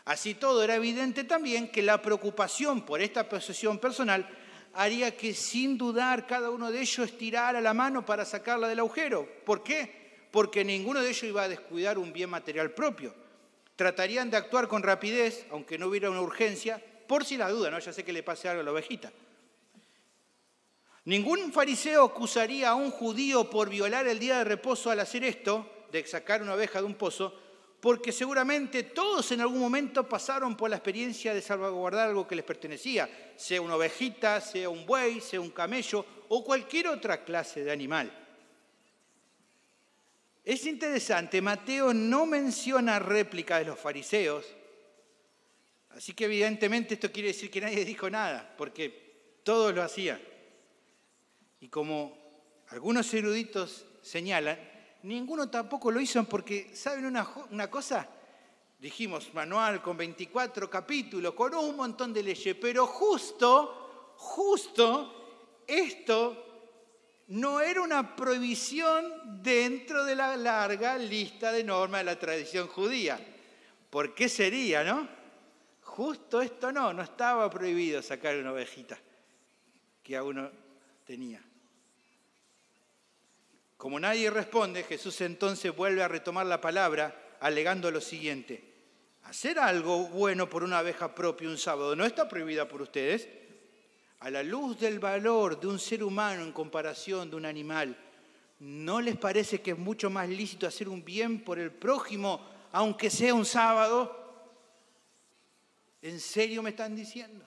Así todo, era evidente también que la preocupación por esta posesión personal haría que sin dudar cada uno de ellos estirara la mano para sacarla del agujero. ¿Por qué? Porque ninguno de ellos iba a descuidar un bien material propio. Tratarían de actuar con rapidez, aunque no hubiera una urgencia, por si la duda, ¿no? Ya sé que le pase algo a la ovejita. Ningún fariseo acusaría a un judío por violar el día de reposo al hacer esto, de sacar una oveja de un pozo, porque seguramente todos en algún momento pasaron por la experiencia de salvaguardar algo que les pertenecía, sea una ovejita, sea un buey, sea un camello o cualquier otra clase de animal. Es interesante, Mateo no menciona réplica de los fariseos, así que evidentemente esto quiere decir que nadie dijo nada, porque todos lo hacían. Y como algunos eruditos señalan, ninguno tampoco lo hizo porque, ¿saben una cosa? Dijimos, manual con 24 capítulos, con un montón de leyes, pero justo esto no era una prohibición dentro de la larga lista de normas de la tradición judía. ¿Por qué sería, no? Justo esto no estaba prohibido sacar una ovejita que a uno tenía. Como nadie responde, Jesús entonces vuelve a retomar la palabra alegando lo siguiente. Hacer algo bueno por una oveja propia un sábado no está prohibida por ustedes. A la luz del valor de un ser humano en comparación de un animal, ¿no les parece que es mucho más lícito hacer un bien por el prójimo, aunque sea un sábado? ¿En serio me están diciendo?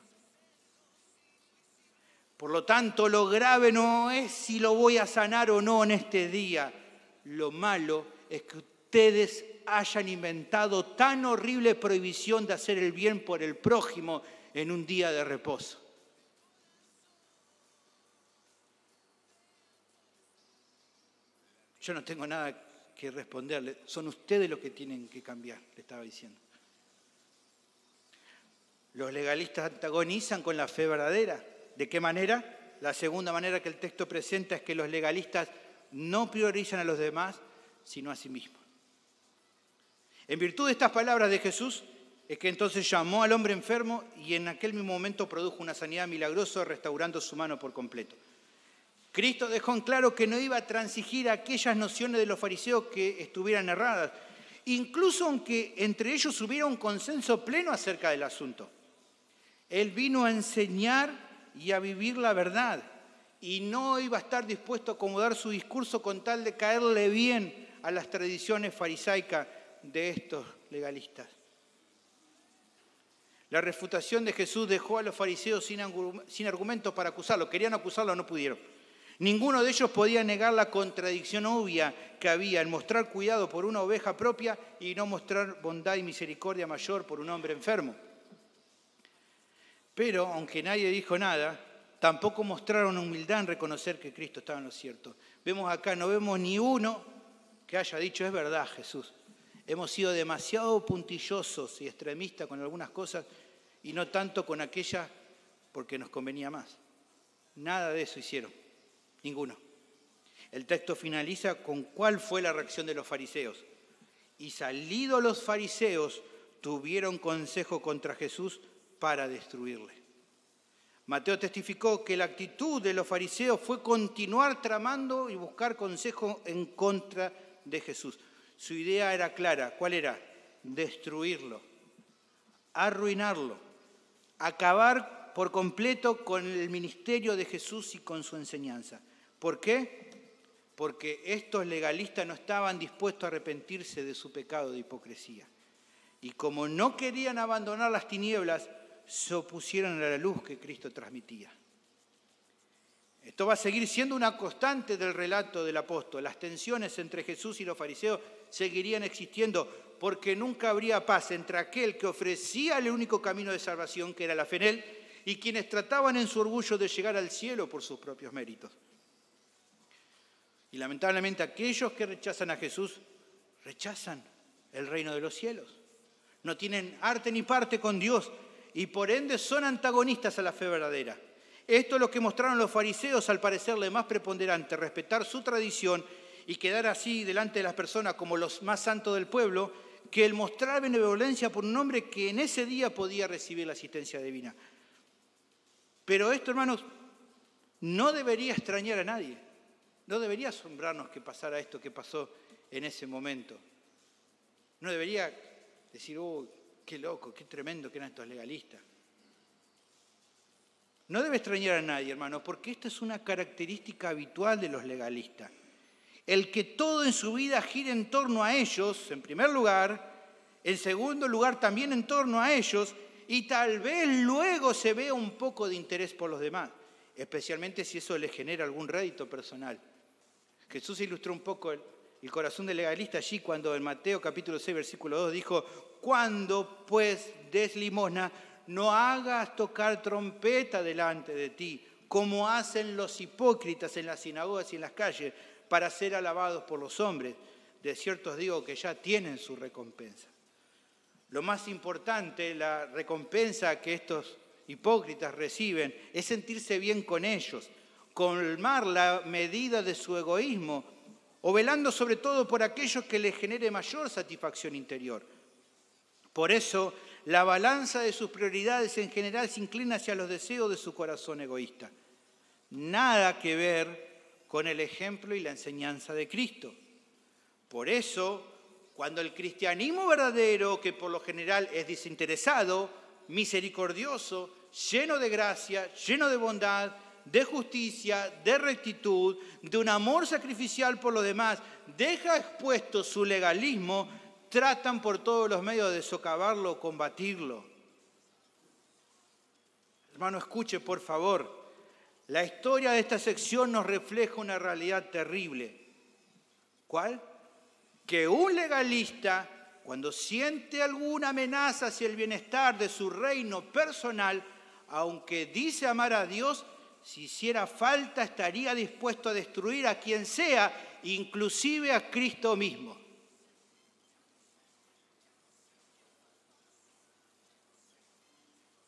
Por lo tanto, lo grave no es si lo voy a sanar o no en este día. Lo malo es que ustedes hayan inventado tan horrible prohibición de hacer el bien por el prójimo en un día de reposo. Yo no tengo nada que responderle, son ustedes los que tienen que cambiar, le estaba diciendo. Los legalistas antagonizan con la fe verdadera. ¿De qué manera? La segunda manera que el texto presenta es que los legalistas no priorizan a los demás, sino a sí mismos. En virtud de estas palabras de Jesús, es que entonces llamó al hombre enfermo y en aquel mismo momento produjo una sanidad milagrosa, restaurando su mano por completo. Cristo dejó en claro que no iba a transigir aquellas nociones de los fariseos que estuvieran erradas, incluso aunque entre ellos hubiera un consenso pleno acerca del asunto. Él vino a enseñar y a vivir la verdad, y no iba a estar dispuesto a acomodar su discurso con tal de caerle bien a las tradiciones farisaicas de estos legalistas. La refutación de Jesús dejó a los fariseos sin argumentos para acusarlo. Querían acusarlo, no pudieron. Ninguno de ellos podía negar la contradicción obvia que había en mostrar cuidado por una oveja propia y no mostrar bondad y misericordia mayor por un hombre enfermo. Pero, aunque nadie dijo nada, tampoco mostraron humildad en reconocer que Cristo estaba en lo cierto. Vemos acá, no vemos ni uno que haya dicho, es verdad, Jesús. Hemos sido demasiado puntillosos y extremistas con algunas cosas y no tanto con aquellas porque nos convenía más. Nada de eso hicieron, ninguno. El texto finaliza con cuál fue la reacción de los fariseos. Y salidos los fariseos, tuvieron consejo contra Jesús para destruirle. Mateo testificó que la actitud de los fariseos fue continuar tramando y buscar consejo en contra de Jesús. Su idea era clara. ¿Cuál era? Destruirlo, arruinarlo, acabar por completo con el ministerio de Jesús y con su enseñanza. ¿Por qué? Porque estos legalistas no estaban dispuestos a arrepentirse de su pecado de hipocresía. Y como no querían abandonar las tinieblas, se opusieron a la luz que Cristo transmitía. Esto va a seguir siendo una constante del relato del apóstol. Las tensiones entre Jesús y los fariseos seguirían existiendo porque nunca habría paz entre aquel que ofrecía el único camino de salvación, que era la fe en él, y quienes trataban en su orgullo de llegar al cielo por sus propios méritos. Y lamentablemente aquellos que rechazan a Jesús, rechazan el reino de los cielos. No tienen arte ni parte con Dios y por ende son antagonistas a la fe verdadera. Esto es lo que mostraron los fariseos al parecerle más preponderante, respetar su tradición y quedar así delante de las personas como los más santos del pueblo, que el mostrar benevolencia por un hombre que en ese día podía recibir la asistencia divina. Pero esto, hermanos, no debería extrañar a nadie. No debería asombrarnos que pasara esto que pasó en ese momento. No debería decir, qué loco, qué tremendo que eran estos legalistas. No debe extrañar a nadie, hermano, porque esta es una característica habitual de los legalistas. El que todo en su vida gire en torno a ellos, en primer lugar, en segundo lugar también en torno a ellos, y tal vez luego se vea un poco de interés por los demás, especialmente si eso les genera algún rédito personal. Jesús ilustró un poco el corazón del legalista allí cuando en Mateo capítulo 6, versículo 2 dijo, «Cuando pues des limosna, no hagas tocar trompeta delante de ti, como hacen los hipócritas en las sinagogas y en las calles, para ser alabados por los hombres. De cierto os digo que ya tienen su recompensa». Lo más importante, la recompensa que estos hipócritas reciben, es sentirse bien con ellos, colmar la medida de su egoísmo, o velando sobre todo por aquellos que les genere mayor satisfacción interior. Por eso, la balanza de sus prioridades en general se inclina hacia los deseos de su corazón egoísta. Nada que ver con el ejemplo y la enseñanza de Cristo. Por eso, cuando el cristianismo verdadero, que por lo general es desinteresado, misericordioso, lleno de gracia, lleno de bondad, de justicia, de rectitud, de un amor sacrificial por los demás, deja expuesto su legalismo, tratan por todos los medios de socavarlo o combatirlo. Hermano, escuche por favor. La historia de esta sección nos refleja una realidad terrible. ¿Cuál? Que un legalista, cuando siente alguna amenaza hacia el bienestar de su reino personal, aunque dice amar a Dios, si hiciera falta estaría dispuesto a destruir a quien sea, inclusive a Cristo mismo.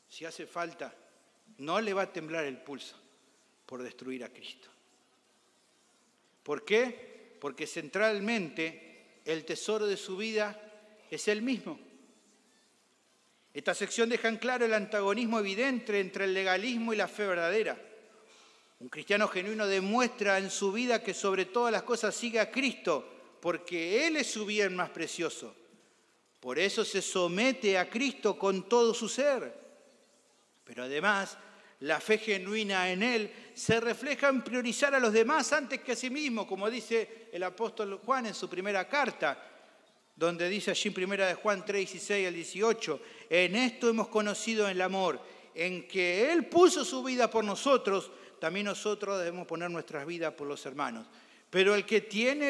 Si hace falta, no le va a temblar el pulso por destruir a Cristo. ¿Por qué? Porque centralmente el tesoro de su vida es Él mismo. Esta sección deja en claro el antagonismo evidente entre el legalismo y la fe verdadera. Un cristiano genuino demuestra en su vida que sobre todas las cosas sigue a Cristo, porque Él es su bien más precioso. Por eso se somete a Cristo con todo su ser. Pero además, la fe genuina en Él se refleja en priorizar a los demás antes que a sí mismo, como dice el apóstol Juan en su primera carta, donde dice allí en 1 de Juan 3, 16 al 18, en esto hemos conocido el amor, en que Él puso su vida por nosotros, también nosotros debemos poner nuestras vidas por los hermanos. Pero el que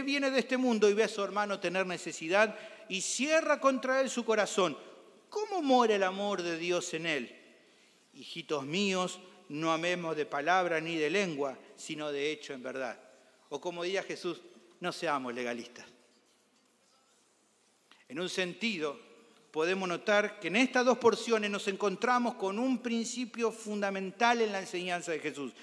viene de este mundo y ve a su hermano tener necesidad y cierra contra él su corazón. ¿Cómo mora el amor de Dios en él? Hijitos míos, no amemos de palabra ni de lengua, sino de hecho en verdad. O como diría Jesús, no seamos legalistas. En un sentido, podemos notar que en estas dos porciones nos encontramos con un principio fundamental en la enseñanza de Jesús.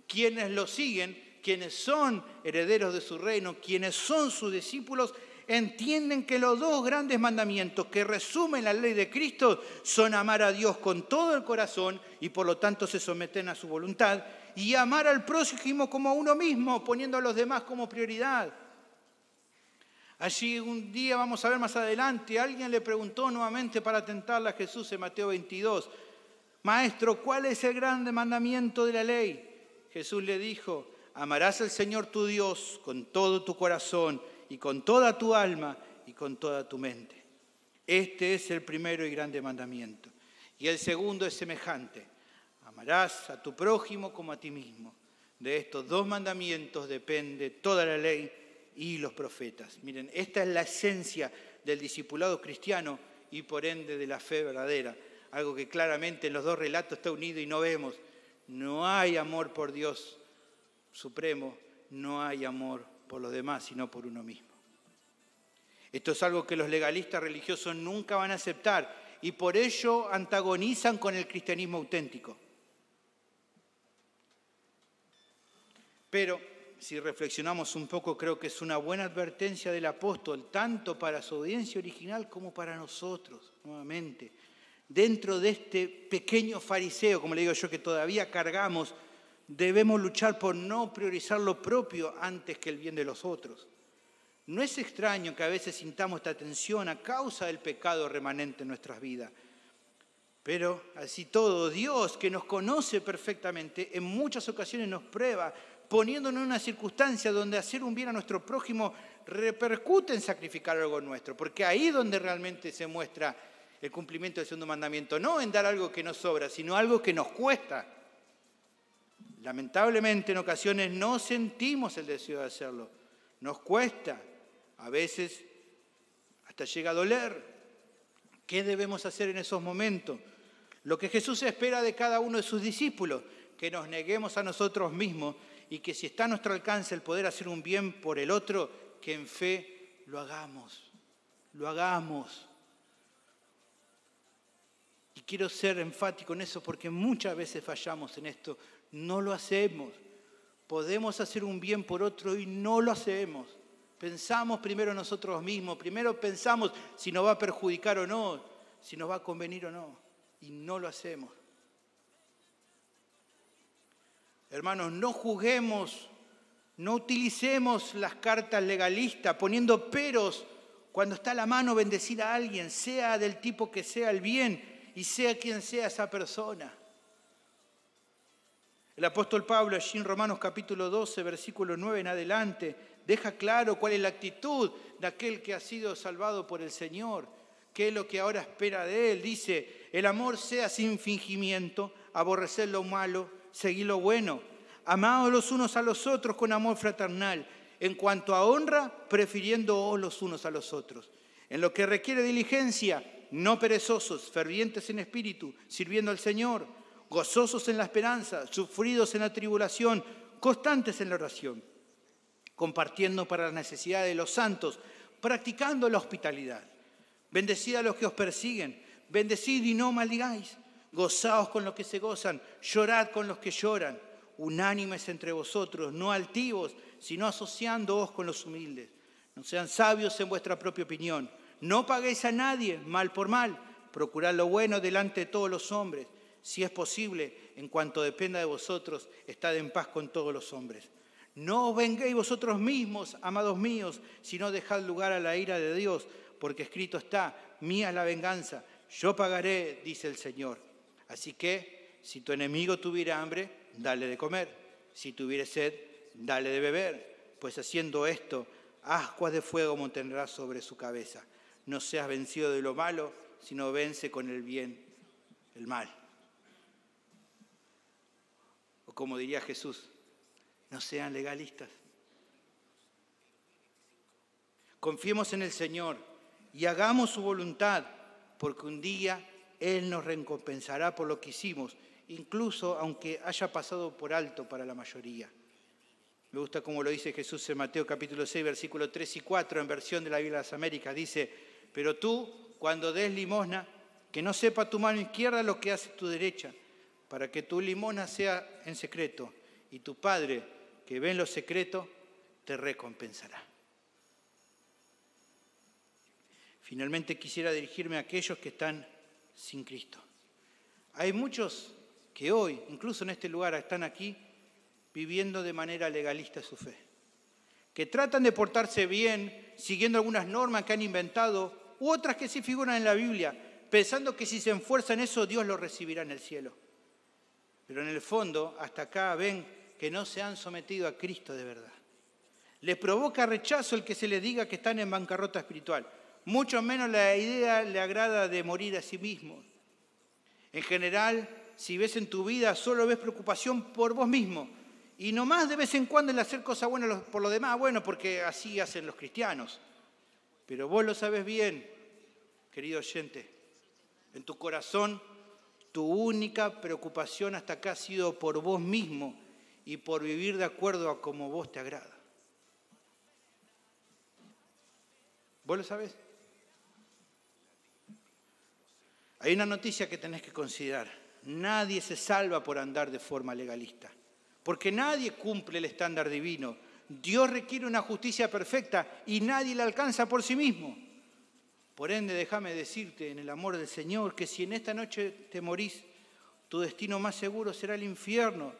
Quienes lo siguen, quienes son herederos de su reino, quienes son sus discípulos, entienden que los dos grandes mandamientos que resumen la ley de Cristo son amar a Dios con todo el corazón y por lo tanto se someten a su voluntad, y amar al prójimo como a uno mismo, poniendo a los demás como prioridad. Allí un día, vamos a ver más adelante, alguien le preguntó nuevamente para tentarle a Jesús en Mateo 22, Maestro, ¿cuál es el grande mandamiento de la ley? Jesús le dijo, amarás al Señor tu Dios con todo tu corazón y con toda tu alma y con toda tu mente. Este es el primero y grande mandamiento. Y el segundo es semejante. Amarás a tu prójimo como a ti mismo. De estos dos mandamientos depende toda la ley y los profetas. Miren, esta es la esencia del discipulado cristiano y por ende de la fe verdadera. Algo que claramente en los dos relatos está unido y no vemos. No hay amor por Dios supremo, no hay amor por los demás, sino por uno mismo. Esto es algo que los legalistas religiosos nunca van a aceptar y por ello antagonizan con el cristianismo auténtico. Pero si reflexionamos un poco, creo que es una buena advertencia del apóstol, tanto para su audiencia original como para nosotros, nuevamente. Dentro de este pequeño fariseo, como le digo yo, que todavía cargamos, debemos luchar por no priorizar lo propio antes que el bien de los otros. No es extraño que a veces sintamos esta tensión a causa del pecado remanente en nuestras vidas. Pero así todo, Dios, que nos conoce perfectamente, en muchas ocasiones nos prueba, poniéndonos en una circunstancia donde hacer un bien a nuestro prójimo repercute en sacrificar algo nuestro, porque ahí es donde realmente se muestra el cumplimiento del segundo mandamiento, no en dar algo que nos sobra, sino algo que nos cuesta. Lamentablemente en ocasiones no sentimos el deseo de hacerlo, nos cuesta, a veces hasta llega a doler. ¿Qué debemos hacer en esos momentos? Lo que Jesús espera de cada uno de sus discípulos, que nos neguemos a nosotros mismos y que si está a nuestro alcance el poder hacer un bien por el otro, que en fe lo hagamos, lo hagamos. Y quiero ser enfático en eso porque muchas veces fallamos en esto, no lo hacemos. Podemos hacer un bien por otro y no lo hacemos. Pensamos primero en nosotros mismos, primero pensamos si nos va a perjudicar o no, si nos va a convenir o no, y no lo hacemos. Hermanos, no juzguemos, no utilicemos las cartas legalistas poniendo peros cuando está a la mano bendecir a alguien, sea del tipo que sea el bien y sea quien sea esa persona. El apóstol Pablo, allí en Romanos capítulo 12, versículo 9 en adelante, deja claro cuál es la actitud de aquel que ha sido salvado por el Señor, qué es lo que ahora espera de él. Dice, el amor sea sin fingimiento, aborrecer lo malo, seguir lo bueno, amaos los unos a los otros con amor fraternal, en cuanto a honra, prefiriéndoos los unos a los otros. En lo que requiere diligencia, no perezosos, fervientes en espíritu, sirviendo al Señor, gozosos en la esperanza, sufridos en la tribulación, constantes en la oración, compartiendo para las necesidades de los santos, practicando la hospitalidad. Bendecid a los que os persiguen, bendecid y no maldigáis, gozaos con los que se gozan, llorad con los que lloran, unánimes entre vosotros, no altivos, sino asociándoos con los humildes. No sean sabios en vuestra propia opinión. No paguéis a nadie mal por mal. Procurad lo bueno delante de todos los hombres. Si es posible, en cuanto dependa de vosotros, estad en paz con todos los hombres. No os venguéis vosotros mismos, amados míos, sino dejad lugar a la ira de Dios, porque escrito está, mía es la venganza, yo pagaré, dice el Señor. Así que, si tu enemigo tuviera hambre, dale de comer. Si tuviere sed, dale de beber. Pues haciendo esto, ascuas de fuego mantendrás sobre su cabeza. No seas vencido de lo malo, sino vence con el bien el mal. O como diría Jesús, no sean legalistas. Confiemos en el Señor y hagamos su voluntad, porque un día Él nos recompensará por lo que hicimos, incluso aunque haya pasado por alto para la mayoría. Me gusta como lo dice Jesús en Mateo capítulo 6, versículos 3 y 4, en versión de la Biblia de las Américas. Dice, pero tú, cuando des limosna, que no sepa tu mano izquierda lo que hace tu derecha, para que tu limosna sea en secreto, y tu Padre, que ve en lo secreto, te recompensará. Finalmente quisiera dirigirme a aquellos que están sin Cristo. Hay muchos que hoy, incluso en este lugar, están aquí viviendo de manera legalista su fe, que tratan de portarse bien, siguiendo algunas normas que han inventado, u otras que sí figuran en la Biblia, pensando que si se esfuerzan en eso, Dios los recibirá en el cielo. Pero en el fondo, hasta acá ven que no se han sometido a Cristo de verdad. Les provoca rechazo el que se les diga que están en bancarrota espiritual. Mucho menos la idea le agrada de morir a sí mismos. En general, si ves en tu vida, solo ves preocupación por vos mismo. Y nomás de vez en cuando el hacer cosas buenas por los demás, bueno, porque así hacen los cristianos. Pero vos lo sabés bien, querido oyente. En tu corazón, tu única preocupación hasta acá ha sido por vos mismo y por vivir de acuerdo a como vos te agrada. ¿Vos lo sabés? Hay una noticia que tenés que considerar. Nadie se salva por andar de forma legalista, porque nadie cumple el estándar divino. Dios requiere una justicia perfecta y nadie la alcanza por sí mismo. Por ende, déjame decirte en el amor del Señor que si en esta noche te morís, tu destino más seguro será el infierno,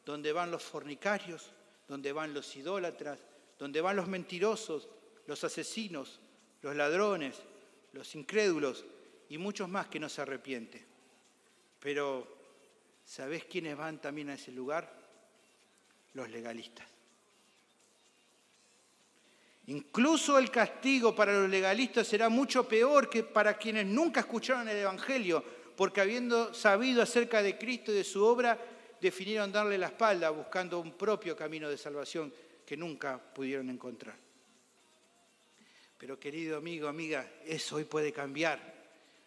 donde van los fornicarios, donde van los idólatras, donde van los mentirosos, los asesinos, los ladrones, los incrédulos y muchos más que no se arrepienten. Pero, ¿sabés quiénes van también a ese lugar? Los legalistas. Incluso el castigo para los legalistas será mucho peor que para quienes nunca escucharon el Evangelio, porque habiendo sabido acerca de Cristo y de su obra, definieron darle la espalda buscando un propio camino de salvación que nunca pudieron encontrar. Pero querido amigo, amiga, eso hoy puede cambiar.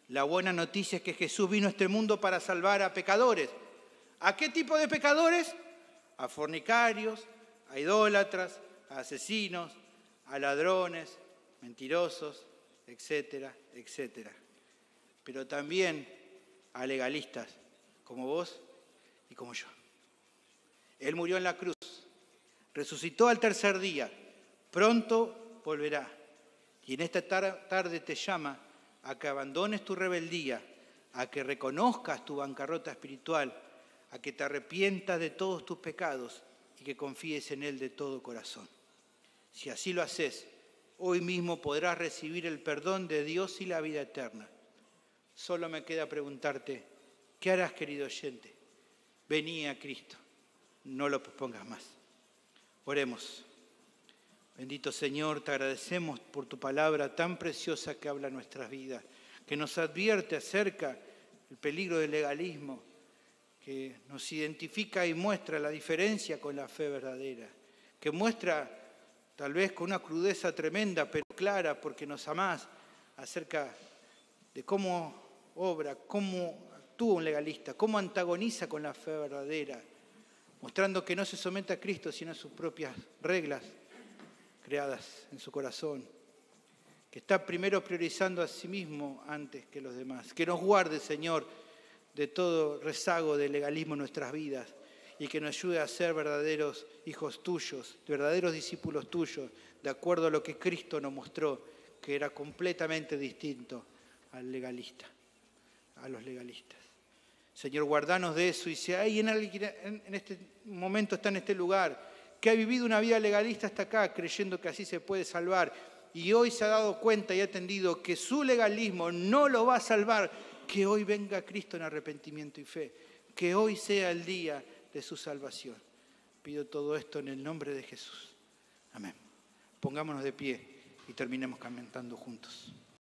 La buena noticia es que Jesús vino a este mundo para salvar a pecadores. ¿A qué tipo de pecadores? A fornicarios, a idólatras, a asesinos, a ladrones, mentirosos, etcétera, etcétera. Pero también a legalistas, como vos y como yo. Él murió en la cruz, resucitó al tercer día, pronto volverá. Y en esta tarde te llama a que abandones tu rebeldía, a que reconozcas tu bancarrota espiritual, a que te arrepientas de todos tus pecados y que confíes en Él de todo corazón. Si así lo haces, hoy mismo podrás recibir el perdón de Dios y la vida eterna. Solo me queda preguntarte, ¿qué harás, querido oyente? Vení a Cristo, no lo pospongas más. Oremos. Bendito Señor, te agradecemos por tu palabra tan preciosa que habla nuestras vidas, que nos advierte acerca del peligro del legalismo, que nos identifica y muestra la diferencia con la fe verdadera, que muestra tal vez con una crudeza tremenda, pero clara, porque nos amás, acerca de cómo obra, cómo actúa un legalista, cómo antagoniza con la fe verdadera, mostrando que no se somete a Cristo, sino a sus propias reglas creadas en su corazón, que está primero priorizando a sí mismo antes que los demás. Que nos guarde, Señor, de todo rezago de legalismo en nuestras vidas y que nos ayude a ser verdaderos hijos tuyos, verdaderos discípulos tuyos, de acuerdo a lo que Cristo nos mostró, que era completamente distinto al legalista, a los legalistas. Señor, guardanos de eso, y si alguien en este momento está en este lugar, que ha vivido una vida legalista hasta acá, creyendo que así se puede salvar, y hoy se ha dado cuenta y ha entendido que su legalismo no lo va a salvar, que hoy venga Cristo en arrepentimiento y fe, que hoy sea el día de su salvación. Pido todo esto en el nombre de Jesús. Amén. Pongámonos de pie y terminemos cantando juntos.